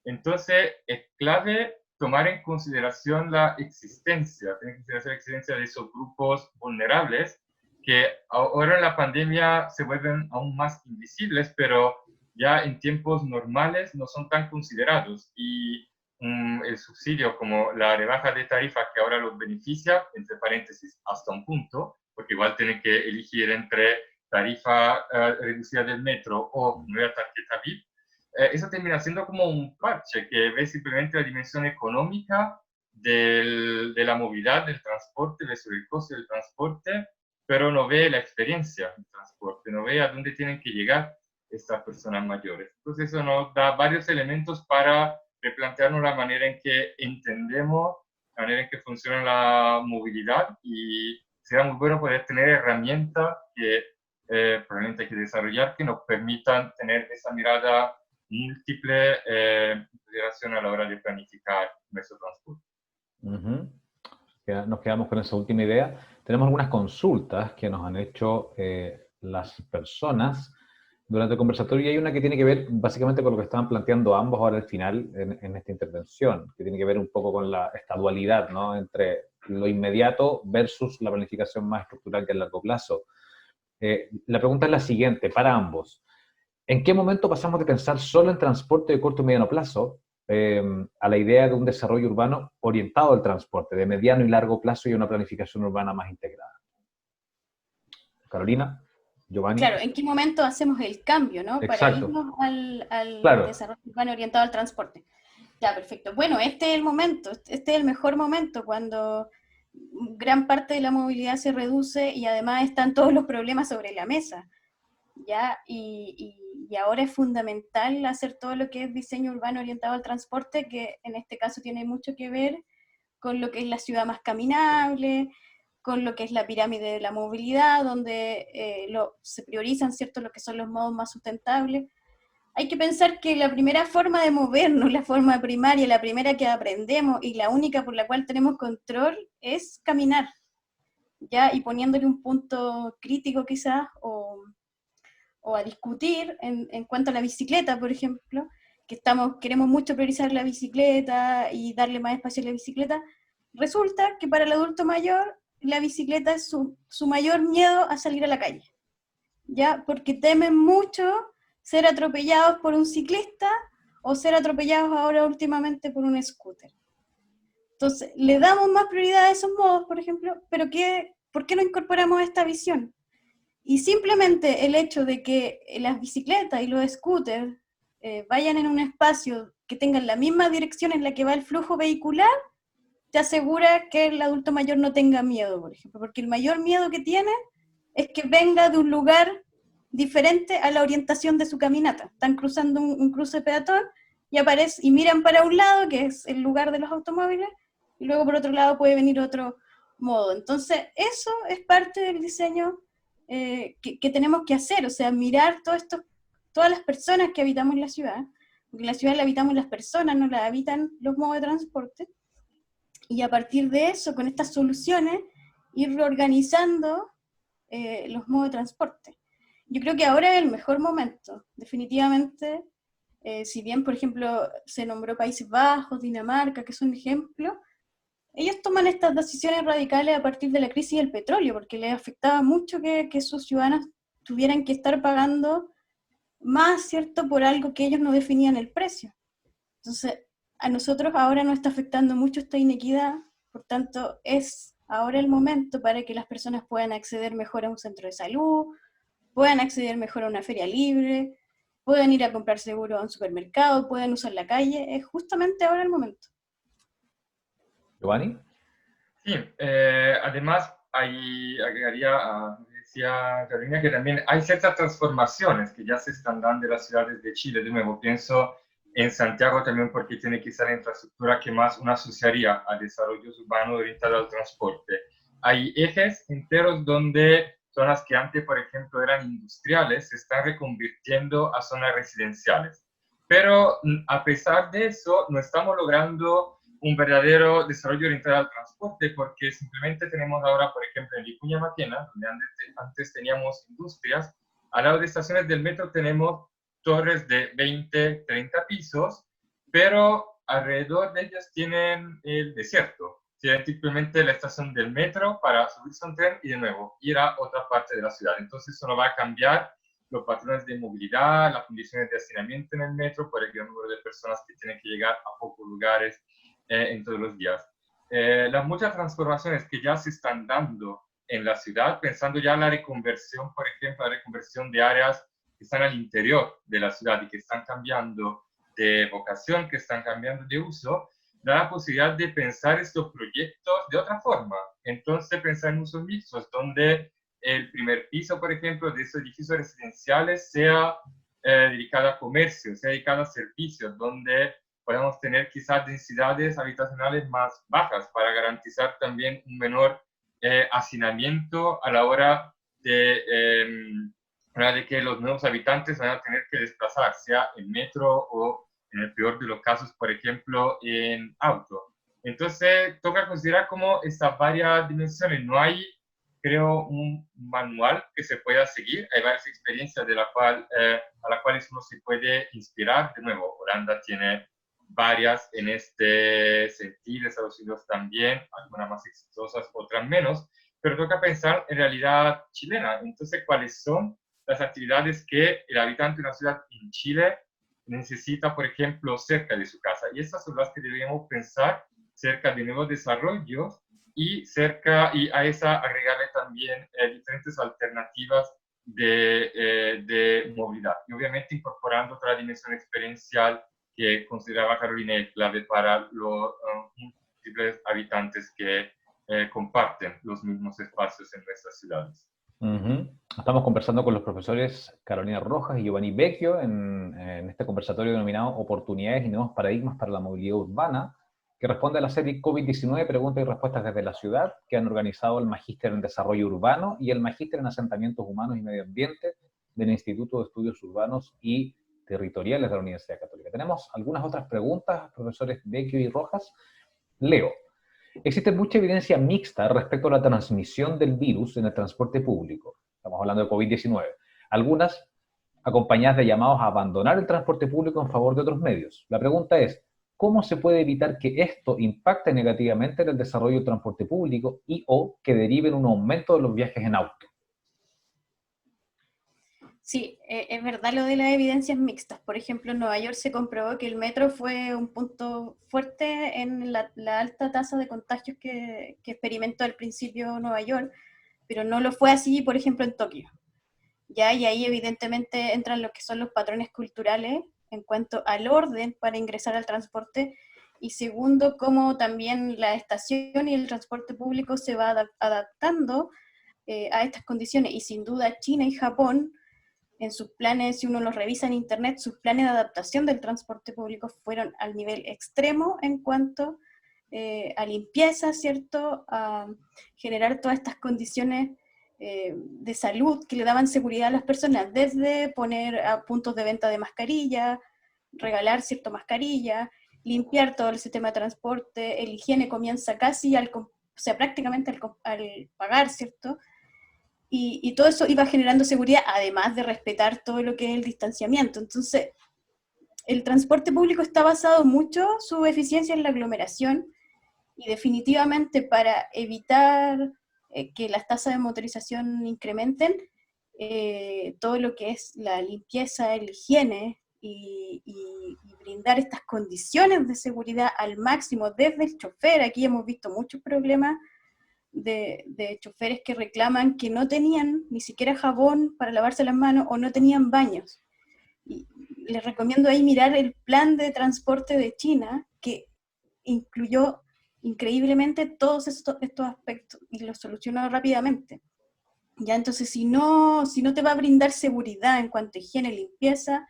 Entonces, es clave tomar en consideración la existencia, tener en consideración la existencia de esos grupos vulnerables que ahora en la pandemia se vuelven aún más invisibles, pero ya en tiempos normales no son tan considerados, y el subsidio como la rebaja de tarifa que ahora los beneficia, entre paréntesis, hasta un punto, porque igual tienen que elegir entre tarifa reducida del metro o nueva tarjeta VIP, eso termina siendo como un parche que ve simplemente la dimensión económica de la movilidad, del transporte, ve sobre el costo del transporte, pero no ve la experiencia del transporte, no ve a dónde tienen que llegar estas personas mayores. Entonces eso nos da varios elementos para replantearnos la manera en que entendemos, la manera en que funciona la movilidad, y será muy bueno poder tener herramientas que probablemente hay que desarrollar que nos permitan tener esa mirada múltiple en consideración a la hora de planificar nuestro transporte. Nos quedamos con esa última idea. Tenemos algunas consultas que nos han hecho las personas durante el conversatorio, y hay una que tiene que ver básicamente con lo que estaban planteando ambos ahora al final en esta intervención, que tiene que ver un poco con esta dualidad, ¿no?, entre lo inmediato versus la planificación más estructural que a largo plazo. La pregunta es la siguiente, para ambos. ¿En qué momento pasamos de pensar solo en transporte de corto y mediano plazo a la idea de un desarrollo urbano orientado al transporte, de mediano y largo plazo, y una planificación urbana más integrada? Carolina, Giovanni. Claro, ¿en qué momento hacemos el cambio, ¿no? Exacto. Para irnos al Claro. desarrollo urbano orientado al transporte. Ya, perfecto. Bueno, este es el momento, este es el mejor momento, cuando gran parte de la movilidad se reduce y además están todos los problemas sobre la mesa, ¿ya? Y ahora es fundamental hacer todo lo que es diseño urbano orientado al transporte, que en este caso tiene mucho que ver con lo que es la ciudad más caminable, con lo que es la pirámide de la movilidad, donde se priorizan, ¿cierto?, lo que son los modos más sustentables. Hay que pensar que la primera forma de movernos, la forma primaria, la primera que aprendemos y la única por la cual tenemos control es caminar, ¿ya? Y poniéndole un punto crítico quizás, o a discutir en cuanto a la bicicleta, por ejemplo, que queremos mucho priorizar la bicicleta y darle más espacio a la bicicleta. Resulta que para el adulto mayor la bicicleta es su mayor miedo a salir a la calle, ¿ya? Porque temen mucho ser atropellados por un ciclista o ser atropellados ahora últimamente por un scooter. Entonces, le damos más prioridad a esos modos, por ejemplo, pero ¿por qué no incorporamos esta visión? Y simplemente el hecho de que las bicicletas y los scooters vayan en un espacio que tengan la misma dirección en la que va el flujo vehicular, te asegura que el adulto mayor no tenga miedo, por ejemplo, porque el mayor miedo que tiene es que venga de un lugar diferente a la orientación de su caminata. Están cruzando un cruce peatón y aparece, y miran para un lado, que es el lugar de los automóviles, y luego por otro lado puede venir otro modo. Entonces, eso es parte del diseño que tenemos que hacer, o sea, mirar todas las personas que habitamos la ciudad, porque la ciudad la habitamos las personas, no la habitan los modos de transporte, y a partir de eso, con estas soluciones, ir reorganizando los modos de transporte. Yo creo que ahora es el mejor momento, definitivamente, si bien, por ejemplo, se nombró Países Bajos, Dinamarca, que son ejemplos, ellos toman estas decisiones radicales a partir de la crisis del petróleo, porque les afectaba mucho que sus ciudadanos tuvieran que estar pagando más, ¿cierto?, por algo que ellos no definían el precio. Entonces, a nosotros ahora nos está afectando mucho esta inequidad, por tanto, es ahora el momento para que las personas puedan acceder mejor a un centro de salud, puedan acceder mejor a una feria libre, puedan ir a comprar seguro a un supermercado, puedan usar la calle, es justamente ahora el momento. Giovanni. Sí, además, ahí agregaría, decía Carolina, que también hay ciertas transformaciones que ya se están dando en las ciudades de Chile. De nuevo, pienso en Santiago también porque tiene quizá la infraestructura que más uno asociaría a desarrollos urbanos orientados al transporte. Hay ejes enteros donde zonas que antes, por ejemplo, eran industriales, se están reconvirtiendo a zonas residenciales. Pero a pesar de eso, no estamos logrando un verdadero desarrollo orientado al transporte, porque simplemente tenemos ahora, por ejemplo, en Vicuña Maquena, donde antes teníamos industrias, al lado de estaciones del metro tenemos torres de 20, 30 pisos, pero alrededor de ellas tienen el desierto. Tienen simplemente la estación del metro para subirse a un tren y de nuevo ir a otra parte de la ciudad. Entonces eso no va a cambiar los patrones de movilidad, las condiciones de hacinamiento en el metro, por el gran número de personas que tienen que llegar a pocos lugares en todos los días. Las muchas transformaciones que ya se están dando en la ciudad, pensando ya en la reconversión, por ejemplo, la reconversión de áreas que están al interior de la ciudad y que están cambiando de vocación, que están cambiando de uso, da la posibilidad de pensar estos proyectos de otra forma. Entonces, pensar en usos mixtos, donde el primer piso, por ejemplo, de esos edificios residenciales sea dedicado a comercio, sea dedicado a servicios, donde podemos tener quizás densidades habitacionales más bajas para garantizar también un menor hacinamiento a la hora de que los nuevos habitantes van a tener que desplazar, sea en metro o, en el peor de los casos, por ejemplo, en auto. Entonces, toca considerar como estas varias dimensiones. No hay, creo, un manual que se pueda seguir. Hay varias experiencias a las cuales uno se puede inspirar. De nuevo, Holanda tiene varias en este sentido, Estados Unidos también, algunas más exitosas, otras menos, pero toca pensar en realidad chilena. Entonces, ¿cuáles son las actividades que el habitante de una ciudad en Chile necesita, por ejemplo, cerca de su casa? Y esas son las que deberíamos pensar cerca de nuevos desarrollos y a esa agregarle también diferentes alternativas de movilidad. Y obviamente incorporando otra dimensión experiencial que consideraba Carolina clave para los múltiples habitantes que comparten los mismos espacios en nuestras ciudades. Estamos conversando con los profesores Carolina Rojas y Giovanni Vecchio en este conversatorio denominado Oportunidades y Nuevos Paradigmas para la Movilidad Urbana, que responde a la serie COVID-19 Preguntas y Respuestas desde la Ciudad, que han organizado el Magíster en Desarrollo Urbano y el Magíster en Asentamientos Humanos y Medio Ambiente del Instituto de Estudios Urbanos y Territoriales de la Universidad Católica. Tenemos algunas otras preguntas, profesores Vecchio y Rojas. Leo. Existe mucha evidencia mixta respecto a la transmisión del virus en el transporte público. Estamos hablando de COVID-19. Algunas acompañadas de llamados a abandonar el transporte público en favor de otros medios. La pregunta es, ¿cómo se puede evitar que esto impacte negativamente en el desarrollo del transporte público y o que derive en un aumento de los viajes en auto? Sí, es verdad lo de las evidencias mixtas. Por ejemplo, en Nueva York se comprobó que el metro fue un punto fuerte en la alta tasa de contagios que experimentó al principio Nueva York, pero no lo fue así, por ejemplo, en Tokio. ¿Ya? Y ahí evidentemente entran lo que son los patrones culturales en cuanto al orden para ingresar al transporte, y segundo, cómo también la estación y el transporte público se va adaptando a estas condiciones, y sin duda China y Japón en sus planes, si uno los revisa en internet, sus planes de adaptación del transporte público fueron al nivel extremo en cuanto a limpieza, ¿cierto? A generar todas estas condiciones de salud que le daban seguridad a las personas, desde poner a puntos de venta de mascarillas, regalar cierta mascarilla, limpiar todo el sistema de transporte, el higiene comienza casi o sea, prácticamente al pagar, ¿cierto? Y todo eso iba generando seguridad, además de respetar todo lo que es el distanciamiento. Entonces, el transporte público está basado mucho, su eficiencia en la aglomeración, y definitivamente para evitar que las tasas de motorización incrementen, todo lo que es la limpieza, el higiene, y brindar estas condiciones de seguridad al máximo desde el chofer. Aquí hemos visto muchos problemas de choferes que reclaman que no tenían ni siquiera jabón para lavarse las manos o no tenían baños. Y les recomiendo ahí mirar el plan de transporte de China, que incluyó increíblemente todos estos aspectos y los solucionó rápidamente. Ya, entonces, si no te va a brindar seguridad en cuanto a higiene y limpieza,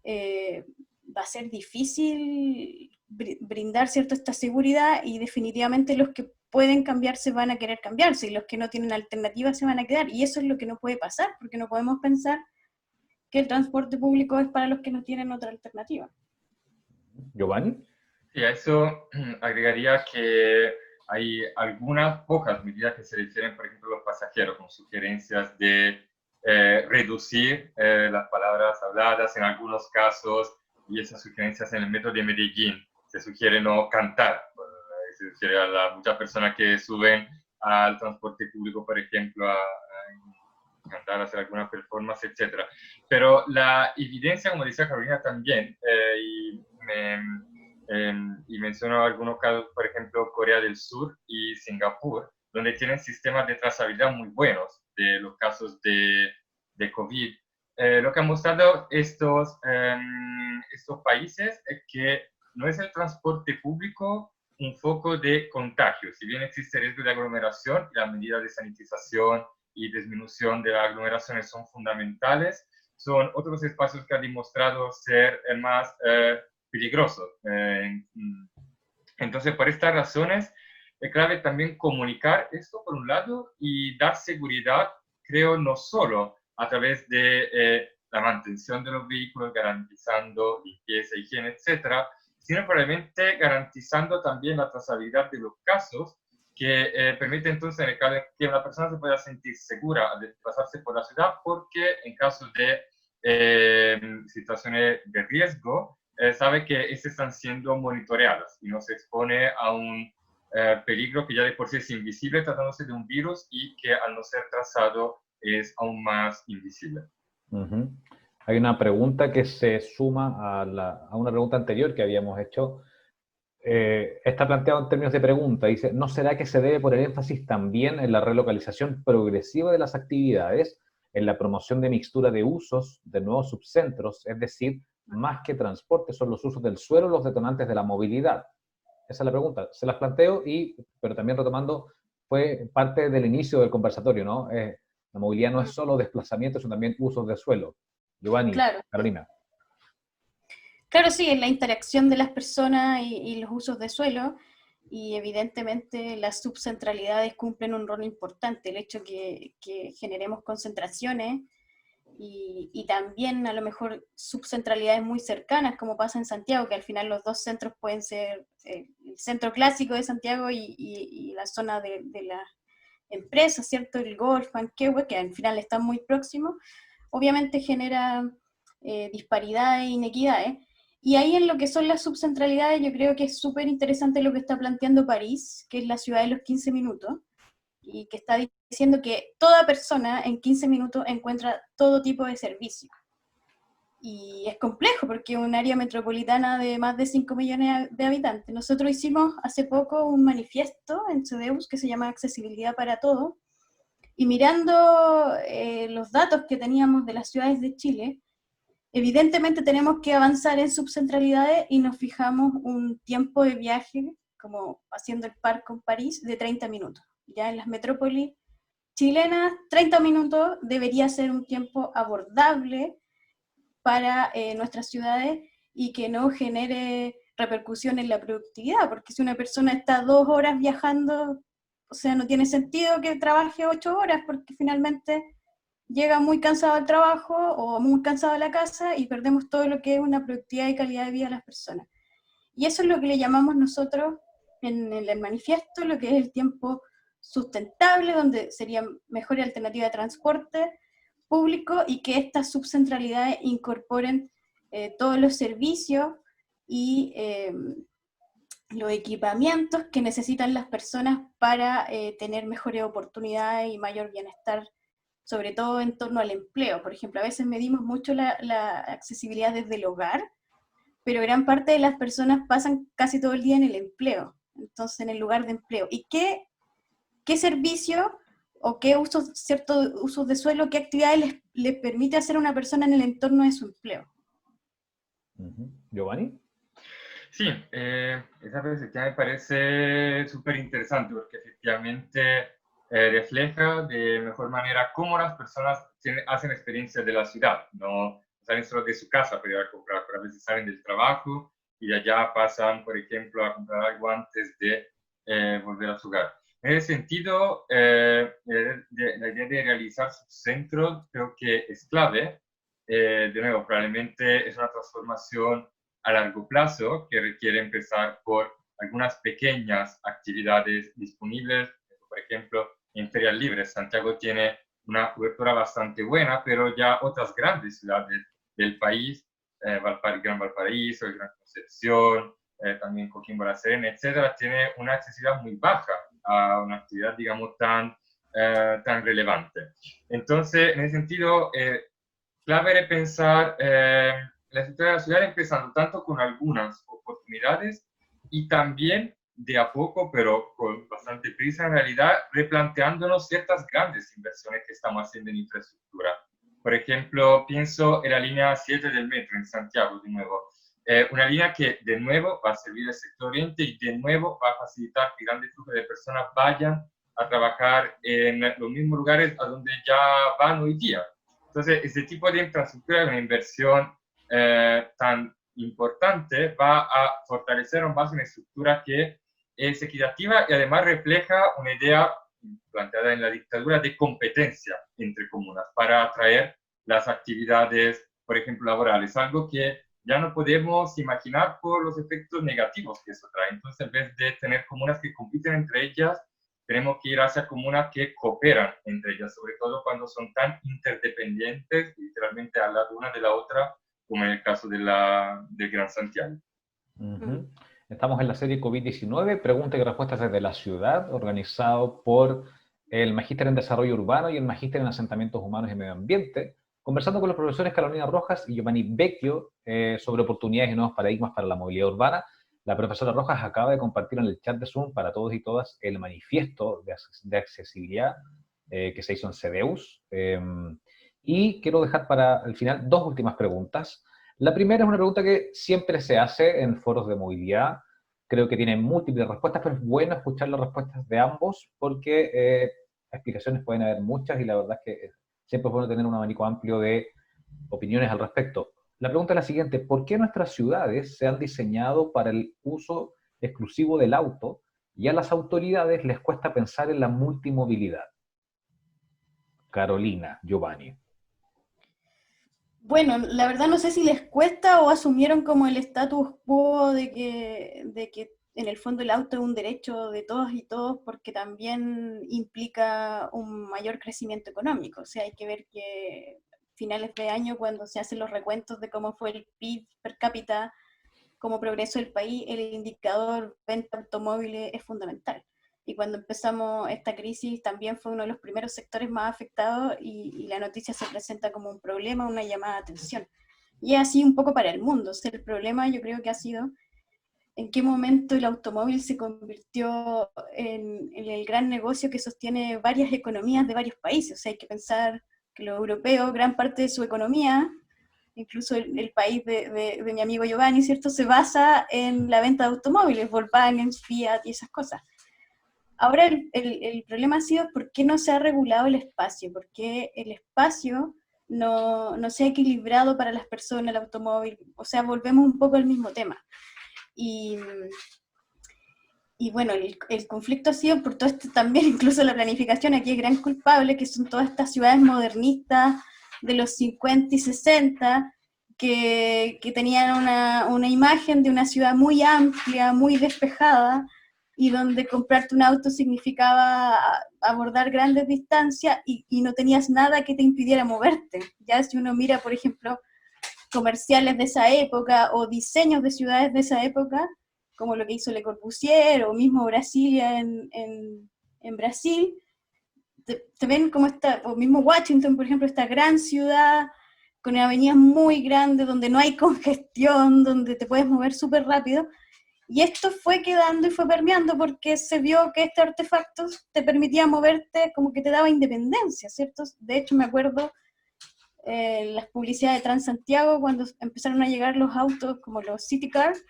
va a ser difícil brindar esta seguridad, y definitivamente los que pueden cambiarse van a querer cambiarse, y los que no tienen alternativa se van a quedar, y eso es lo que no puede pasar, porque no podemos pensar que el transporte público es para los que no tienen otra alternativa. Giovanni. Sí, a eso agregaría que hay algunas pocas medidas que se refieren, por ejemplo, a los pasajeros, con sugerencias de reducir las palabras habladas en algunos casos, y esas sugerencias en el metro de Medellín. Se sugiere no cantar, se sugiere a muchas personas que suben al transporte público, por ejemplo, a cantar, hacer alguna performance, etc. Pero la evidencia, como decía Carolina también, y menciono algunos casos, por ejemplo, Corea del Sur y Singapur, donde tienen sistemas de trazabilidad muy buenos de los casos de COVID. Lo que han mostrado estos países es que no es el transporte público un foco de contagio. Si bien existe riesgo de aglomeración y las medidas de sanitización y disminución de las aglomeraciones son fundamentales, son otros espacios que han demostrado ser más peligrosos. Entonces, por estas razones, es clave también comunicar esto, por un lado, y dar seguridad, creo, no solo a través de la mantención de los vehículos, garantizando limpieza, higiene, etcétera, sino probablemente garantizando también la trazabilidad de los casos, que permite entonces, en el caso de que una persona se pueda sentir segura al desplazarse por la ciudad, porque en caso de situaciones de riesgo, sabe que estas están siendo monitoreadas y no se expone a un peligro que ya de por sí es invisible tratándose de un virus, y que al no ser trazado es aún más invisible. Uh-huh. Hay una pregunta que se suma a una pregunta anterior que habíamos hecho. Está planteado en términos de pregunta. Dice, ¿no será que se debe poner énfasis también en la relocalización progresiva de las actividades, en la promoción de mixtura de usos, de nuevos subcentros? Es decir, más que transporte, son los usos del suelo los detonantes de la movilidad. Esa es la pregunta. Se las planteo, pero también retomando, fue parte del inicio del conversatorio, ¿no? La movilidad no es solo desplazamiento, sino también usos de suelo. Giovanni, Claro. Carolina. Claro, sí, en la interacción de las personas y los usos de suelo, y evidentemente las subcentralidades cumplen un rol importante. El hecho que generemos concentraciones y también a lo mejor subcentralidades muy cercanas, como pasa en Santiago, que al final los dos centros pueden ser el centro clásico de Santiago y la zona de las empresas, ¿cierto? El Golf, Manquehue, que al final están muy próximos, obviamente genera disparidades e inequidades. Y ahí en lo que son las subcentralidades, yo creo que es súper interesante lo que está planteando París, que es la ciudad de los 15 minutos, y que está diciendo que toda persona en 15 minutos encuentra todo tipo de servicio. Y es complejo porque es un área metropolitana de más de 5 millones de habitantes. Nosotros hicimos hace poco un manifiesto en CEDEUS que se llama Accesibilidad para Todo, y mirando los datos que teníamos de las ciudades de Chile, evidentemente tenemos que avanzar en subcentralidades, y nos fijamos un tiempo de viaje, como haciendo el par con París, de 30 minutos. Ya en las metrópolis chilenas, 30 minutos debería ser un tiempo abordable para nuestras ciudades y que no genere repercusión en la productividad, porque si una persona está 2 horas viajando, o sea, no tiene sentido que trabaje 8 horas, porque finalmente llega muy cansado al trabajo o muy cansado a la casa y perdemos todo lo que es una productividad y calidad de vida a las personas. Y eso es lo que le llamamos nosotros en el manifiesto, lo que es el tiempo sustentable, donde sería mejor alternativa de transporte público y que estas subcentralidades incorporen todos los servicios y los equipamientos que necesitan las personas para tener mejores oportunidades y mayor bienestar, sobre todo en torno al empleo. Por ejemplo, a veces medimos mucho la accesibilidad desde el hogar, pero gran parte de las personas pasan casi todo el día en el empleo, entonces en el lugar de empleo. ¿Y qué servicio o qué usos, ciertos usos de suelo, qué actividades les permite hacer a una persona en el entorno de su empleo? Giovanni. Sí, esa perspectiva me parece súper interesante porque efectivamente refleja de mejor manera cómo las personas hacen experiencias de la ciudad. No salen solo de su casa para ir a comprar, pero a veces salen del trabajo y de allá pasan, por ejemplo, a comprar algo antes de volver a su hogar. En ese sentido, la idea de realizar subcentros creo que es clave. De nuevo, probablemente es una transformación a largo plazo que requiere empezar por algunas pequeñas actividades disponibles. Por ejemplo, en ferias libres, Santiago tiene una cobertura bastante buena, pero ya otras grandes ciudades del país, Gran Valparaíso, Gran Concepción, también Coquimbo, La Serena, etcétera, tiene una accesibilidad muy baja a una actividad, digamos, tan relevante. Entonces, en ese sentido, clave repensar la estructura de la ciudad, empezando tanto con algunas oportunidades y también de a poco, pero con bastante prisa en realidad, replanteándonos ciertas grandes inversiones que estamos haciendo en infraestructura. Por ejemplo, pienso en la línea 7 del metro en Santiago, de nuevo. Una línea que de nuevo va a servir al sector oriente y de nuevo va a facilitar que grandes flujos de personas vayan a trabajar en los mismos lugares a donde ya van hoy día. Entonces, este tipo de infraestructura, una inversión tan importante, va a fortalecer aún más una estructura que es equitativa y además refleja una idea planteada en la dictadura de competencia entre comunas para atraer las actividades, por ejemplo, laborales, algo que ya no podemos imaginar por los efectos negativos que eso trae. Entonces, en vez de tener comunas que compiten entre ellas, tenemos que ir hacia comunas que cooperan entre ellas, sobre todo cuando son tan interdependientes, literalmente al lado una de la otra, como en el caso del Gran Santiago. Estamos en la serie COVID-19, preguntas y respuestas desde la ciudad, organizado por el Magíster en Desarrollo Urbano y el Magíster en Asentamientos Humanos y Medio Ambiente, conversando con los profesores Carolina Rojas y Giovanni Vecchio sobre oportunidades y nuevos paradigmas para la movilidad urbana. La profesora Rojas acaba de compartir en el chat de Zoom para todos y todas el manifiesto de accesibilidad que se hizo en CEDEUS. Y quiero dejar para el final dos últimas preguntas. La primera es una pregunta que siempre se hace en foros de movilidad. Creo que tiene múltiples respuestas, pero es bueno escuchar las respuestas de ambos porque explicaciones pueden haber muchas y la verdad es que siempre es bueno tener un abanico amplio de opiniones al respecto. La pregunta es la siguiente: ¿por qué nuestras ciudades se han diseñado para el uso exclusivo del auto y a las autoridades les cuesta pensar en la multimovilidad? Carolina, Giovanni. Bueno, la verdad no sé si les cuesta o asumieron como el status quo de que en el fondo el auto es un derecho de todos y todos porque también implica un mayor crecimiento económico. O sea, hay que ver que finales de año, cuando se hacen los recuentos de cómo fue el PIB per cápita, cómo progresó el país, el indicador venta de automóviles es fundamental. Y cuando empezamos esta crisis también fue uno de los primeros sectores más afectados y la noticia se presenta como un problema, una llamada de atención. Y es así un poco para el mundo. O sea, el problema yo creo que ha sido en qué momento el automóvil se convirtió en el gran negocio que sostiene varias economías de varios países. O sea, hay que pensar que los europeos, gran parte de su economía, incluso el país de mi amigo Giovanni, ¿cierto?, se basa en la venta de automóviles, Volkswagen, Fiat y esas cosas. Ahora el problema ha sido por qué no se ha regulado el espacio, por qué el espacio no se ha equilibrado para las personas, el automóvil, o sea, volvemos un poco al mismo tema. Y bueno, el conflicto ha sido por todo esto también, incluso la planificación, aquí es gran culpable, que son todas estas ciudades modernistas de los 50 y 60, que tenían una imagen de una ciudad muy amplia, muy despejada, y donde comprarte un auto significaba abordar grandes distancias y no tenías nada que te impidiera moverte. Ya si uno mira, por ejemplo, comerciales de esa época o diseños de ciudades de esa época, como lo que hizo Le Corbusier o mismo Brasilia en Brasil, te ven como esta, o mismo Washington, por ejemplo, esta gran ciudad con avenidas muy grandes, donde no hay congestión, donde te puedes mover súper rápido, y esto fue quedando y fue permeando porque se vio que este artefacto te permitía moverte, como que te daba independencia, ¿cierto? De hecho, me acuerdo las publicidades de Transantiago cuando empezaron a llegar los autos como los City Cars,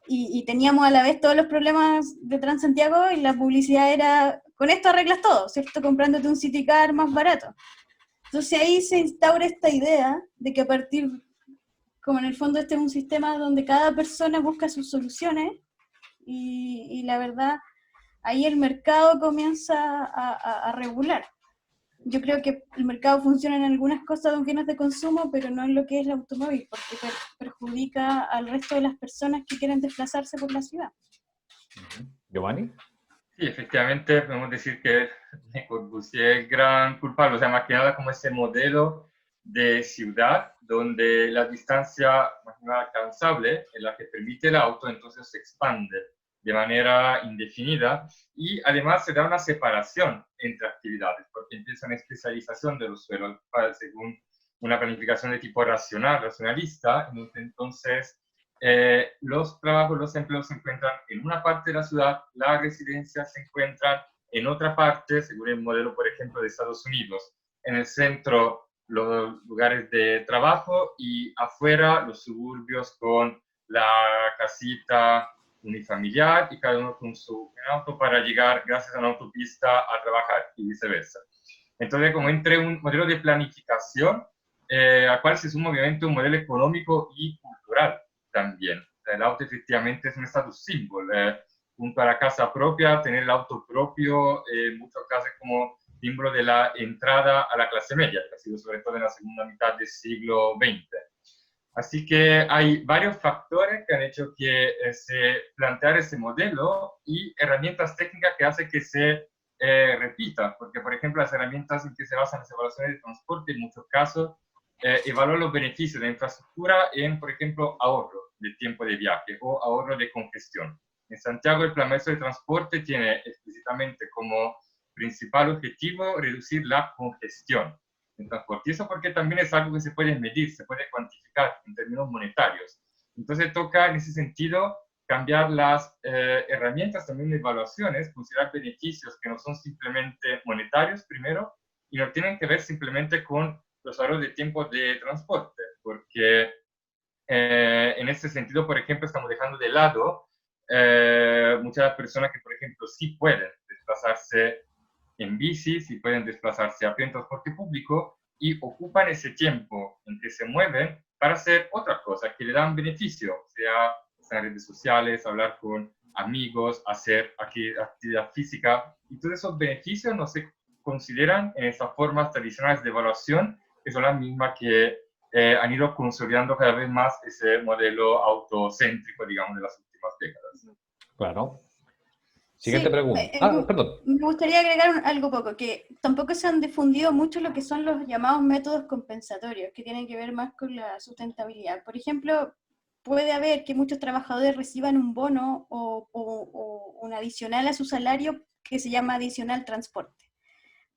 y teníamos a la vez todos los problemas de Transantiago, y la publicidad era, con esto arreglas todo, ¿cierto? Comprándote un City Car más barato. Entonces ahí se instaura esta idea de que a partir, como en el fondo este es un sistema donde cada persona busca sus soluciones, y la verdad, ahí el mercado comienza a regular. Yo creo que el mercado funciona en algunas cosas de bienes de consumo, pero no en lo que es el automóvil, porque perjudica al resto de las personas que quieren desplazarse por la ciudad. Giovanni. Sí, efectivamente, podemos decir que Le Corbusier es gran culpable, o sea, más que nada como ese modelo de ciudad donde la distancia más que nada alcanzable es la que permite el auto, entonces se expande de manera indefinida y además se da una separación entre actividades, porque empieza una especialización de los suelos según una planificación de tipo racional, racionalista, entonces los trabajos, los empleos se encuentran en una parte de la ciudad, las residencias se encuentran en otra parte, según el modelo, por ejemplo, de Estados Unidos. En el centro, los lugares de trabajo y afuera, los suburbios con la casita unifamiliar y cada uno con su auto para llegar, gracias a una autopista, a trabajar y viceversa. Entonces, como entre un modelo de planificación, al cual se suma obviamente un modelo económico y cultural también. El auto efectivamente es un status symbol. Junto a la casa propia, tener el auto propio, en muchos casos como símbolo de la entrada a la clase media, que ha sido sobre todo en la segunda mitad del siglo XX. Así que hay varios factores que han hecho que se planteara ese modelo y herramientas técnicas que hacen que se repita, porque por ejemplo las herramientas en que se basan las evaluaciones de transporte en muchos casos evalúan los beneficios de la infraestructura en, por ejemplo, ahorro de tiempo de viaje o ahorro de congestión. En Santiago, el Plan Maestro de Transporte tiene explícitamente como principal objetivo reducir la congestión en transporte. Y eso porque también es algo que se puede medir, se puede cuantificar en términos monetarios. Entonces toca, en ese sentido, cambiar las herramientas también de evaluaciones, considerar beneficios que no son simplemente monetarios, primero, y no tienen que ver simplemente con los ahorros de tiempo de transporte, porque en este sentido, por ejemplo, estamos dejando de lado muchas personas que, por ejemplo, sí pueden desplazarse en bici, sí pueden desplazarse a pie en transporte público y ocupan ese tiempo en que se mueven para hacer otras cosas que le dan beneficio, sea en redes sociales, hablar con amigos, hacer actividad física, y todos esos beneficios no se consideran en esas formas tradicionales de evaluación, que son las mismas que han ido consolidando cada vez más ese modelo autocéntrico, digamos, de las últimas décadas. Claro. Siguiente Sí, pregunta. Perdón. Me gustaría agregar algo poco, que tampoco se han difundido mucho lo que son los llamados métodos compensatorios, que tienen que ver más con la sustentabilidad. Por ejemplo, puede haber que muchos trabajadores reciban un bono o un adicional a su salario que se llama adicional transporte,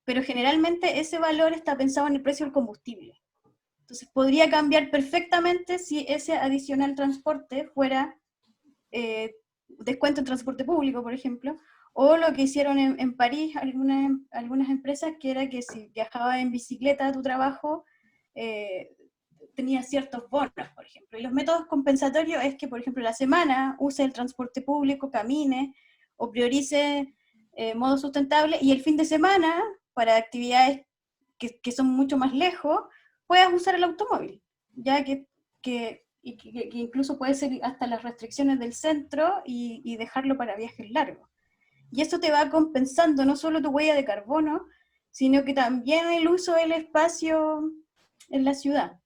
pero generalmente ese valor está pensado en el precio del combustible. Entonces podría cambiar perfectamente si ese adicional transporte fuera descuento en transporte público, por ejemplo, o lo que hicieron en París algunas empresas, que era que si viajabas en bicicleta a tu trabajo, tenías ciertos bonos, por ejemplo. Y los métodos compensatorios es que, por ejemplo, la semana use el transporte público, camine, o priorice modo sustentable, y el fin de semana, para actividades que son mucho más lejos, puedas usar el automóvil, ya que incluso puede ser hasta las restricciones del centro y dejarlo para viajes largos. Y eso te va compensando no solo tu huella de carbono, sino que también el uso del espacio en la ciudad.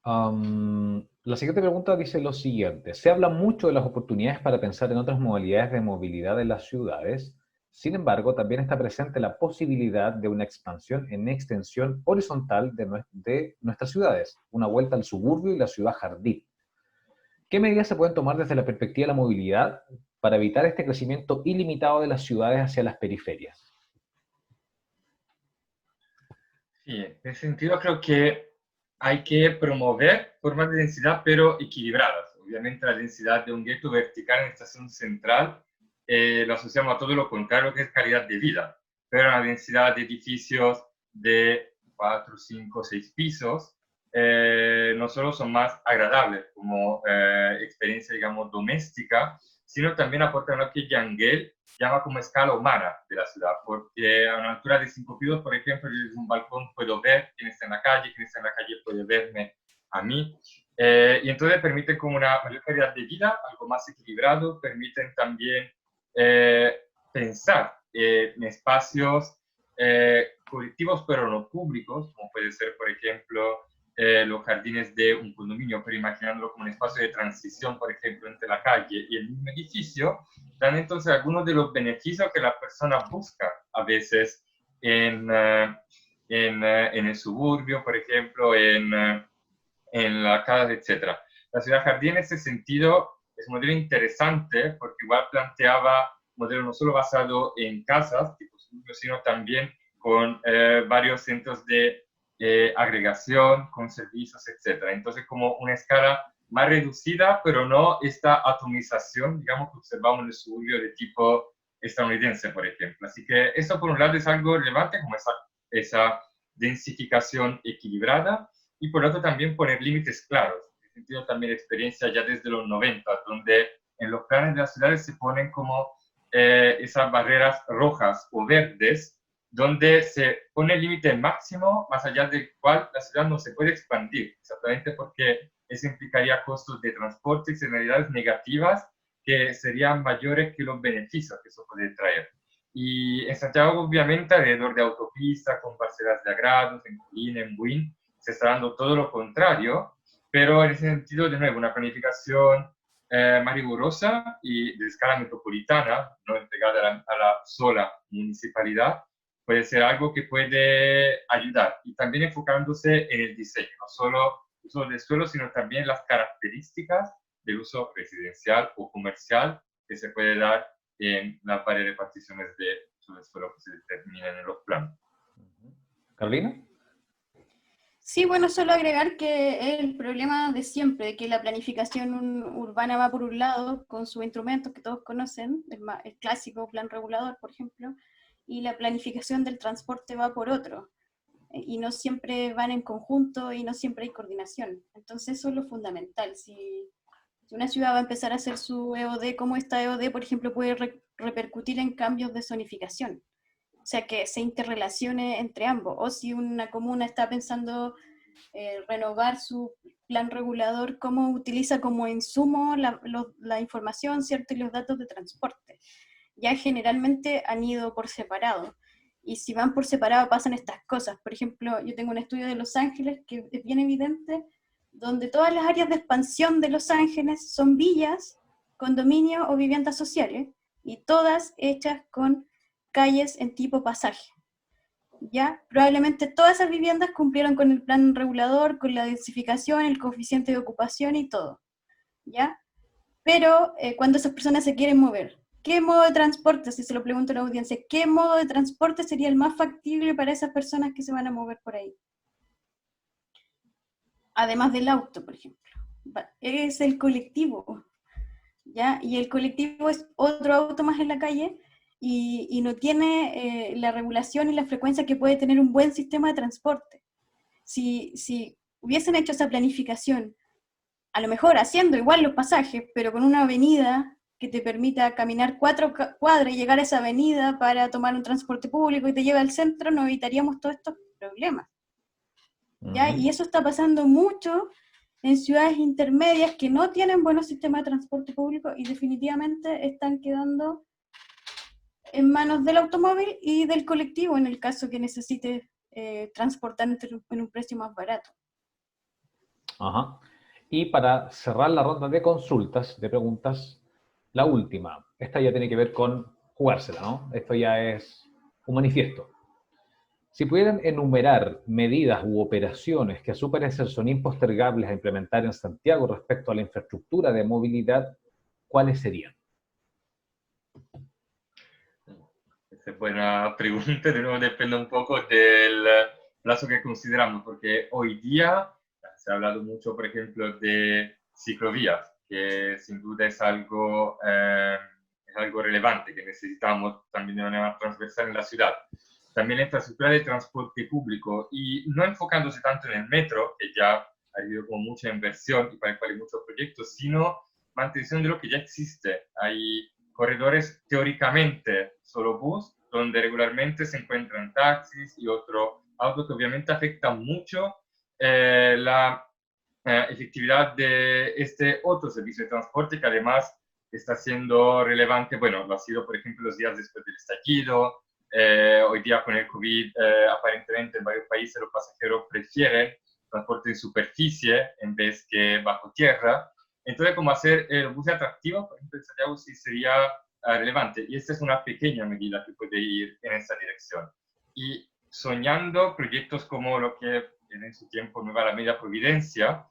La siguiente pregunta dice lo siguiente. Se habla mucho de las oportunidades para pensar en otras modalidades de movilidad en las ciudades. Sin embargo, también está presente la posibilidad de una expansión en extensión horizontal de nuestras ciudades, una vuelta al suburbio y la ciudad jardín. ¿Qué medidas se pueden tomar desde la perspectiva de la movilidad para evitar este crecimiento ilimitado de las ciudades hacia las periferias? Sí, en ese sentido creo que hay que promover formas de densidad, pero equilibradas. Obviamente la densidad de un gueto vertical en estación central lo asociamos a todo lo contrario, que es calidad de vida. Pero la densidad de edificios de 4, 5, 6 pisos no solo son más agradables como experiencia, digamos, doméstica, sino también aportan lo que Yangel llama como escala humana de la ciudad, porque a una altura de 5 pisos, por ejemplo, yo desde un balcón puedo ver quién está en la calle, quién está en la calle puede verme a mí, y entonces permiten como una mayor calidad de vida, algo más equilibrado, permiten también pensar en espacios colectivos pero no públicos, como puede ser, por ejemplo, los jardines de un condominio, pero imaginándolo como un espacio de transición, por ejemplo, entre la calle y el mismo edificio, dan entonces algunos de los beneficios que la persona busca a veces en el suburbio, por ejemplo, en la casa, etc. La ciudad jardín en ese sentido es un modelo interesante porque igual planteaba un modelo no solo basado en casas, tipo suburbio, sino también con varios centros de agregación, con servicios, etc. Entonces, como una escala más reducida, pero no esta atomización, digamos, que observamos en el suburbio de tipo estadounidense, por ejemplo. Así que eso, por un lado, es algo relevante, como esa densificación equilibrada, y por otro también poner límites claros. En sentido también experiencia ya desde los 90, donde en los planes de las ciudades se ponen como esas barreras rojas o verdes, donde se pone el límite máximo más allá del cual la ciudad no se puede expandir, exactamente porque eso implicaría costos de transporte y externalidades negativas que serían mayores que los beneficios que eso puede traer. Y en Santiago, obviamente, alrededor de autopistas, con parcelas de agrados, en Colina, en Buin, se está dando todo lo contrario, pero en ese sentido, de nuevo, una planificación más rigurosa y de escala metropolitana, no entregada a la sola municipalidad, puede ser algo que puede ayudar. Y también enfocándose en el diseño, no solo uso del suelo, sino también las características del uso residencial o comercial que se puede dar en las varias reparticiones de uso del suelo que se determinan en los planos. ¿Carolina? Sí, bueno, solo agregar que el problema de siempre, de que la planificación urbana va por un lado, con sus instrumentos que todos conocen, el clásico plan regulador, por ejemplo, y la planificación del transporte va por otro, y no siempre van en conjunto y no siempre hay coordinación. Entonces eso es lo fundamental. Si una ciudad va a empezar a hacer su EOD, ¿cómo esta EOD, por ejemplo, puede repercutir en cambios de zonificación? O sea, que se interrelacione entre ambos. O si una comuna está pensando renovar su plan regulador, ¿cómo utiliza como insumo la información, ¿cierto? Y los datos de transporte. Ya generalmente han ido por separado. Y si van por separado pasan estas cosas. Por ejemplo, yo tengo un estudio de Los Ángeles que es bien evidente, donde todas las áreas de expansión de Los Ángeles son villas, condominios o viviendas sociales, y todas hechas con calles en tipo pasaje. ¿Ya? Probablemente todas esas viviendas cumplieron con el plan regulador, con la densificación, el coeficiente de ocupación y todo. ¿Ya? Pero cuando esas personas se quieren mover, ¿qué modo de transporte, si se lo pregunto a la audiencia, qué modo de transporte sería el más factible para esas personas que se van a mover por ahí? Además del auto, por ejemplo. Es el colectivo, ¿ya? Y el colectivo es otro auto más en la calle y no tiene la regulación y la frecuencia que puede tener un buen sistema de transporte. Si hubiesen hecho esa planificación, a lo mejor haciendo igual los pasajes, pero con una avenida que te permita caminar 4 cuadras y llegar a esa avenida para tomar un transporte público y te lleve al centro, nos evitaríamos todos estos problemas. ¿Ya? Y eso está pasando mucho en ciudades intermedias que no tienen buenos sistemas de transporte público y definitivamente están quedando en manos del automóvil y del colectivo en el caso que necesite transportar en un precio más barato. Ajá. Y para cerrar la ronda de consultas, de preguntas, la última. Esta ya tiene que ver con jugársela, ¿no? Esto ya es un manifiesto. Si pudieran enumerar medidas u operaciones que a su parecer son impostergables a implementar en Santiago respecto a la infraestructura de movilidad, ¿cuáles serían? Esa es buena pregunta, de nuevo depende un poco del plazo que consideramos, porque hoy día se ha hablado mucho, por ejemplo, de ciclovías, que sin duda es algo relevante, que necesitamos también de manera transversal en la ciudad. También la infraestructura de transporte público, y no enfocándose tanto en el metro, que ya ha habido como mucha inversión y para el cual hay muchos proyectos, sino mantención de lo que ya existe. Hay corredores teóricamente solo bus, donde regularmente se encuentran taxis y otro auto que obviamente afectan mucho la efectividad de este otro servicio de transporte que además está siendo relevante, bueno, lo ha sido por ejemplo los días después del estallido, hoy día con el COVID aparentemente en varios países los pasajeros prefieren transporte en superficie en vez que bajo tierra. Entonces, como hacer el bus atractivo, por ejemplo, en Santiago sí sería relevante. Y esta es una pequeña medida que puede ir en esa dirección. Y soñando proyectos como lo que en su tiempo Nueva Alameda Providencia,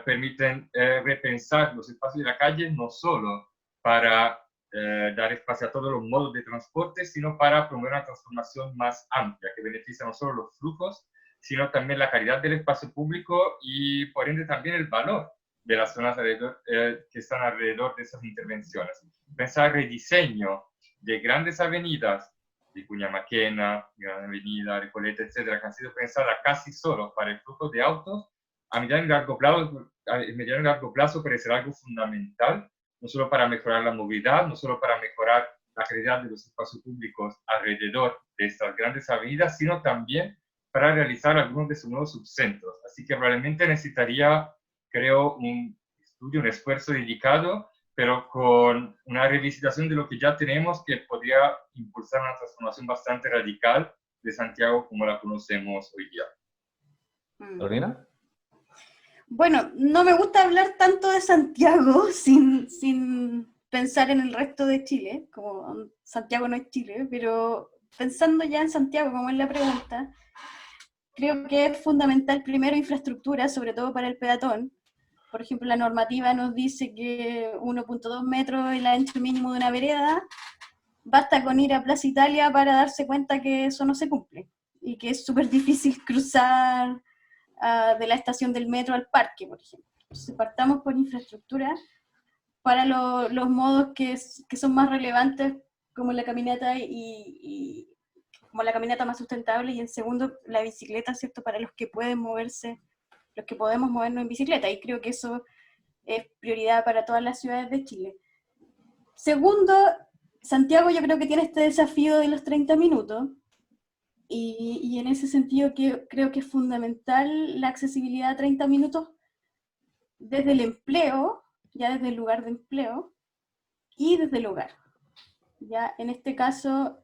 permiten repensar los espacios de la calle no solo para dar espacio a todos los modos de transporte, sino para promover una transformación más amplia que beneficia no solo los flujos, sino también la calidad del espacio público y por ende también el valor de las zonas alrededor, que están alrededor de esas intervenciones. Pensar rediseño de grandes avenidas, de Cuñamaquena, Gran Avenida, Recoleta, etcétera, que han sido pensadas casi solo para el flujo de autos, a mediano y largo plazo parecerá algo fundamental, no solo para mejorar la movilidad, no solo para mejorar la calidad de los espacios públicos alrededor de estas grandes avenidas, sino también para realizar algunos de sus nuevos subcentros. Así que probablemente necesitaría, creo, un estudio, un esfuerzo dedicado, pero con una revisitación de lo que ya tenemos que podría impulsar una transformación bastante radical de Santiago como la conocemos hoy día. ¿Carolina? Bueno, no me gusta hablar tanto de Santiago sin pensar en el resto de Chile, como Santiago no es Chile, pero pensando ya en Santiago, como es la pregunta, creo que es fundamental primero infraestructura, sobre todo para el peatón. Por ejemplo, la normativa nos dice que 1.2 metros el ancho mínimo de una vereda, basta con ir a Plaza Italia para darse cuenta que eso no se cumple, y que es súper difícil cruzar de la estación del metro al parque, por ejemplo. Entonces partamos por infraestructura para los modos que son más relevantes, como la caminata y como la caminata más sustentable, y en segundo, la bicicleta, ¿cierto? Para los que pueden moverse, los que podemos movernos en bicicleta, y creo que eso es prioridad para todas las ciudades de Chile. Segundo, Santiago yo creo que tiene este desafío de los 30 minutos, y en ese sentido creo que es fundamental la accesibilidad a 30 minutos desde el empleo, ya desde el lugar de empleo, y desde el hogar. Ya en este caso,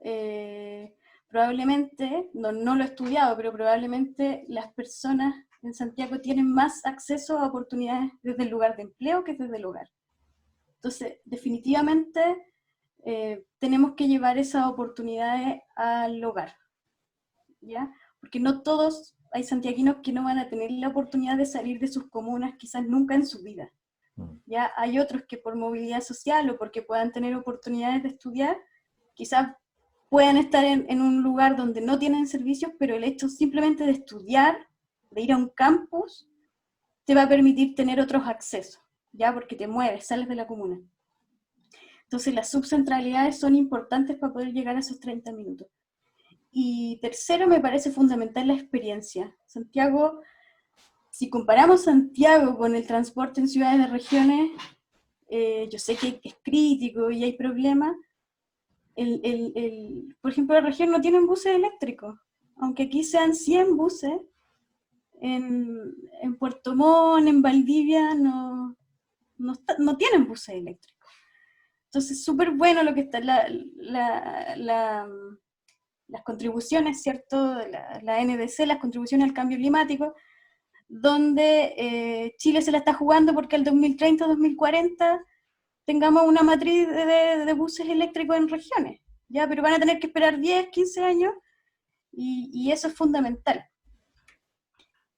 probablemente, no lo he estudiado, pero probablemente las personas en Santiago tienen más acceso a oportunidades desde el lugar de empleo que desde el hogar. Entonces, definitivamente, tenemos que llevar esas oportunidades al hogar, ¿ya? Porque no todos, hay santiaguinos que no van a tener la oportunidad de salir de sus comunas quizás nunca en su vida. Ya hay otros que por movilidad social o porque puedan tener oportunidades de estudiar, quizás puedan estar en un lugar donde no tienen servicios, pero el hecho simplemente de estudiar, de ir a un campus, te va a permitir tener otros accesos, ya porque te mueves, sales de la comuna. Entonces las subcentralidades son importantes para poder llegar a esos 30 minutos. Y tercero, me parece fundamental la experiencia. Santiago, si comparamos Santiago con el transporte en ciudades de regiones, yo sé que es crítico y hay problemas. Por ejemplo, la región no tienen buses eléctricos, aunque aquí sean 100 buses, en Puerto Montt, en Valdivia, no tienen buses eléctricos. Entonces, súper bueno lo que está, las contribuciones, ¿cierto? La NDC, las contribuciones al cambio climático, donde Chile se la está jugando porque el 2030-2040 tengamos una matriz de buses eléctricos en regiones, ¿ya? Pero van a tener que esperar 10, 15 años, y eso es fundamental.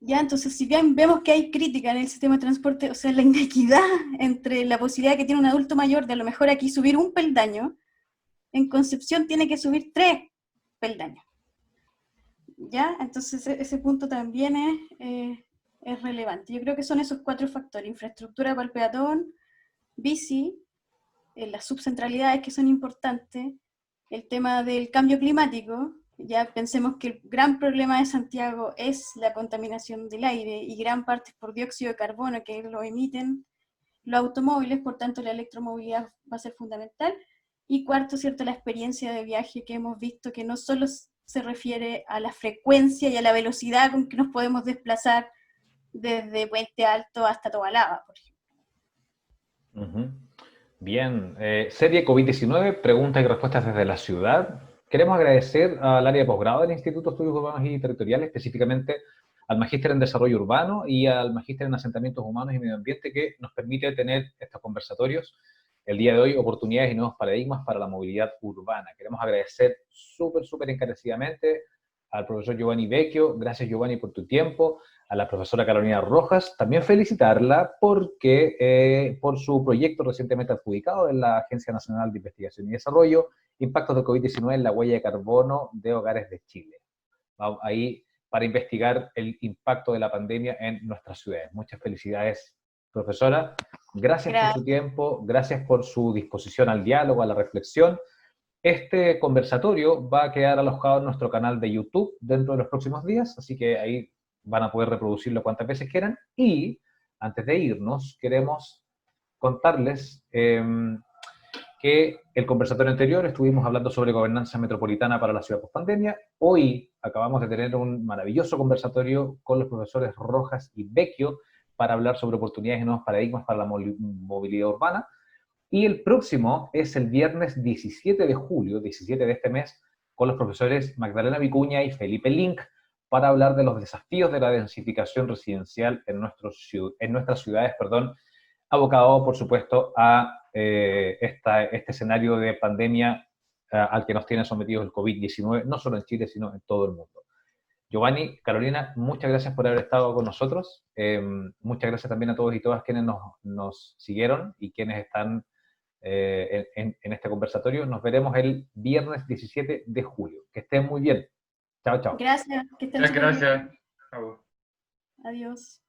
¿Ya? Entonces, si bien vemos que hay crítica en el sistema de transporte, o sea, la inequidad entre la posibilidad que tiene un adulto mayor de a lo mejor aquí subir un peldaño, en Concepción tiene que subir 3 peldaños. ¿Ya? Entonces, ese punto también es relevante. Yo creo que son esos 4 factores: infraestructura para el peatón, bici, las subcentralidades que son importantes, el tema del cambio climático. Ya pensemos que el gran problema de Santiago es la contaminación del aire, y gran parte es por dióxido de carbono que lo emiten los automóviles, por tanto la electromovilidad va a ser fundamental. Y cuarto, ¿cierto?, la experiencia de viaje que hemos visto, que no solo se refiere a la frecuencia y a la velocidad con que nos podemos desplazar desde Puente Alto hasta Tobalaba, por ejemplo. Bien, serie COVID-19, preguntas y respuestas desde la ciudad. Queremos agradecer al área de posgrado del Instituto de Estudios Urbanos y Territoriales, específicamente al Magíster en Desarrollo Urbano y al Magíster en Asentamientos Humanos y Medio Ambiente, que nos permite tener estos conversatorios el día de hoy, oportunidades y nuevos paradigmas para la movilidad urbana. Queremos agradecer súper encarecidamente al profesor Giovanni Vecchio. Gracias, Giovanni, por tu tiempo. A la profesora Carolina Rojas, también felicitarla porque por su proyecto recientemente adjudicado en la Agencia Nacional de Investigación y Desarrollo, Impactos del COVID-19 en la huella de carbono de hogares de Chile. Vamos ahí para investigar el impacto de la pandemia en nuestras ciudades. Muchas felicidades, profesora. Gracias por su tiempo, gracias por su disposición al diálogo, a la reflexión. Este conversatorio va a quedar alojado en nuestro canal de YouTube dentro de los próximos días, así que ahí van a poder reproducirlo cuantas veces quieran. Y antes de irnos, queremos contarles que el conversatorio anterior estuvimos hablando sobre gobernanza metropolitana para la ciudad post-pandemia. Hoy acabamos de tener un maravilloso conversatorio con los profesores Rojas y Vecchio para hablar sobre oportunidades y nuevos paradigmas para la movilidad urbana. Y el próximo es el viernes 17 de julio, 17 de este mes, con los profesores Magdalena Vicuña y Felipe Link, para hablar de los desafíos de la densificación residencial en nuestras ciudades, abocado, por supuesto, a este escenario de pandemia al que nos tiene sometidos el COVID-19, no solo en Chile, sino en todo el mundo. Giovanni, Carolina, muchas gracias por haber estado con nosotros. Muchas gracias también a todos y todas quienes nos siguieron y quienes están en este conversatorio. Nos veremos el viernes 17 de julio. Que estén muy bien. Chao, chao. Gracias, que estén Muchas súper bien. gracias. Chao. Adiós.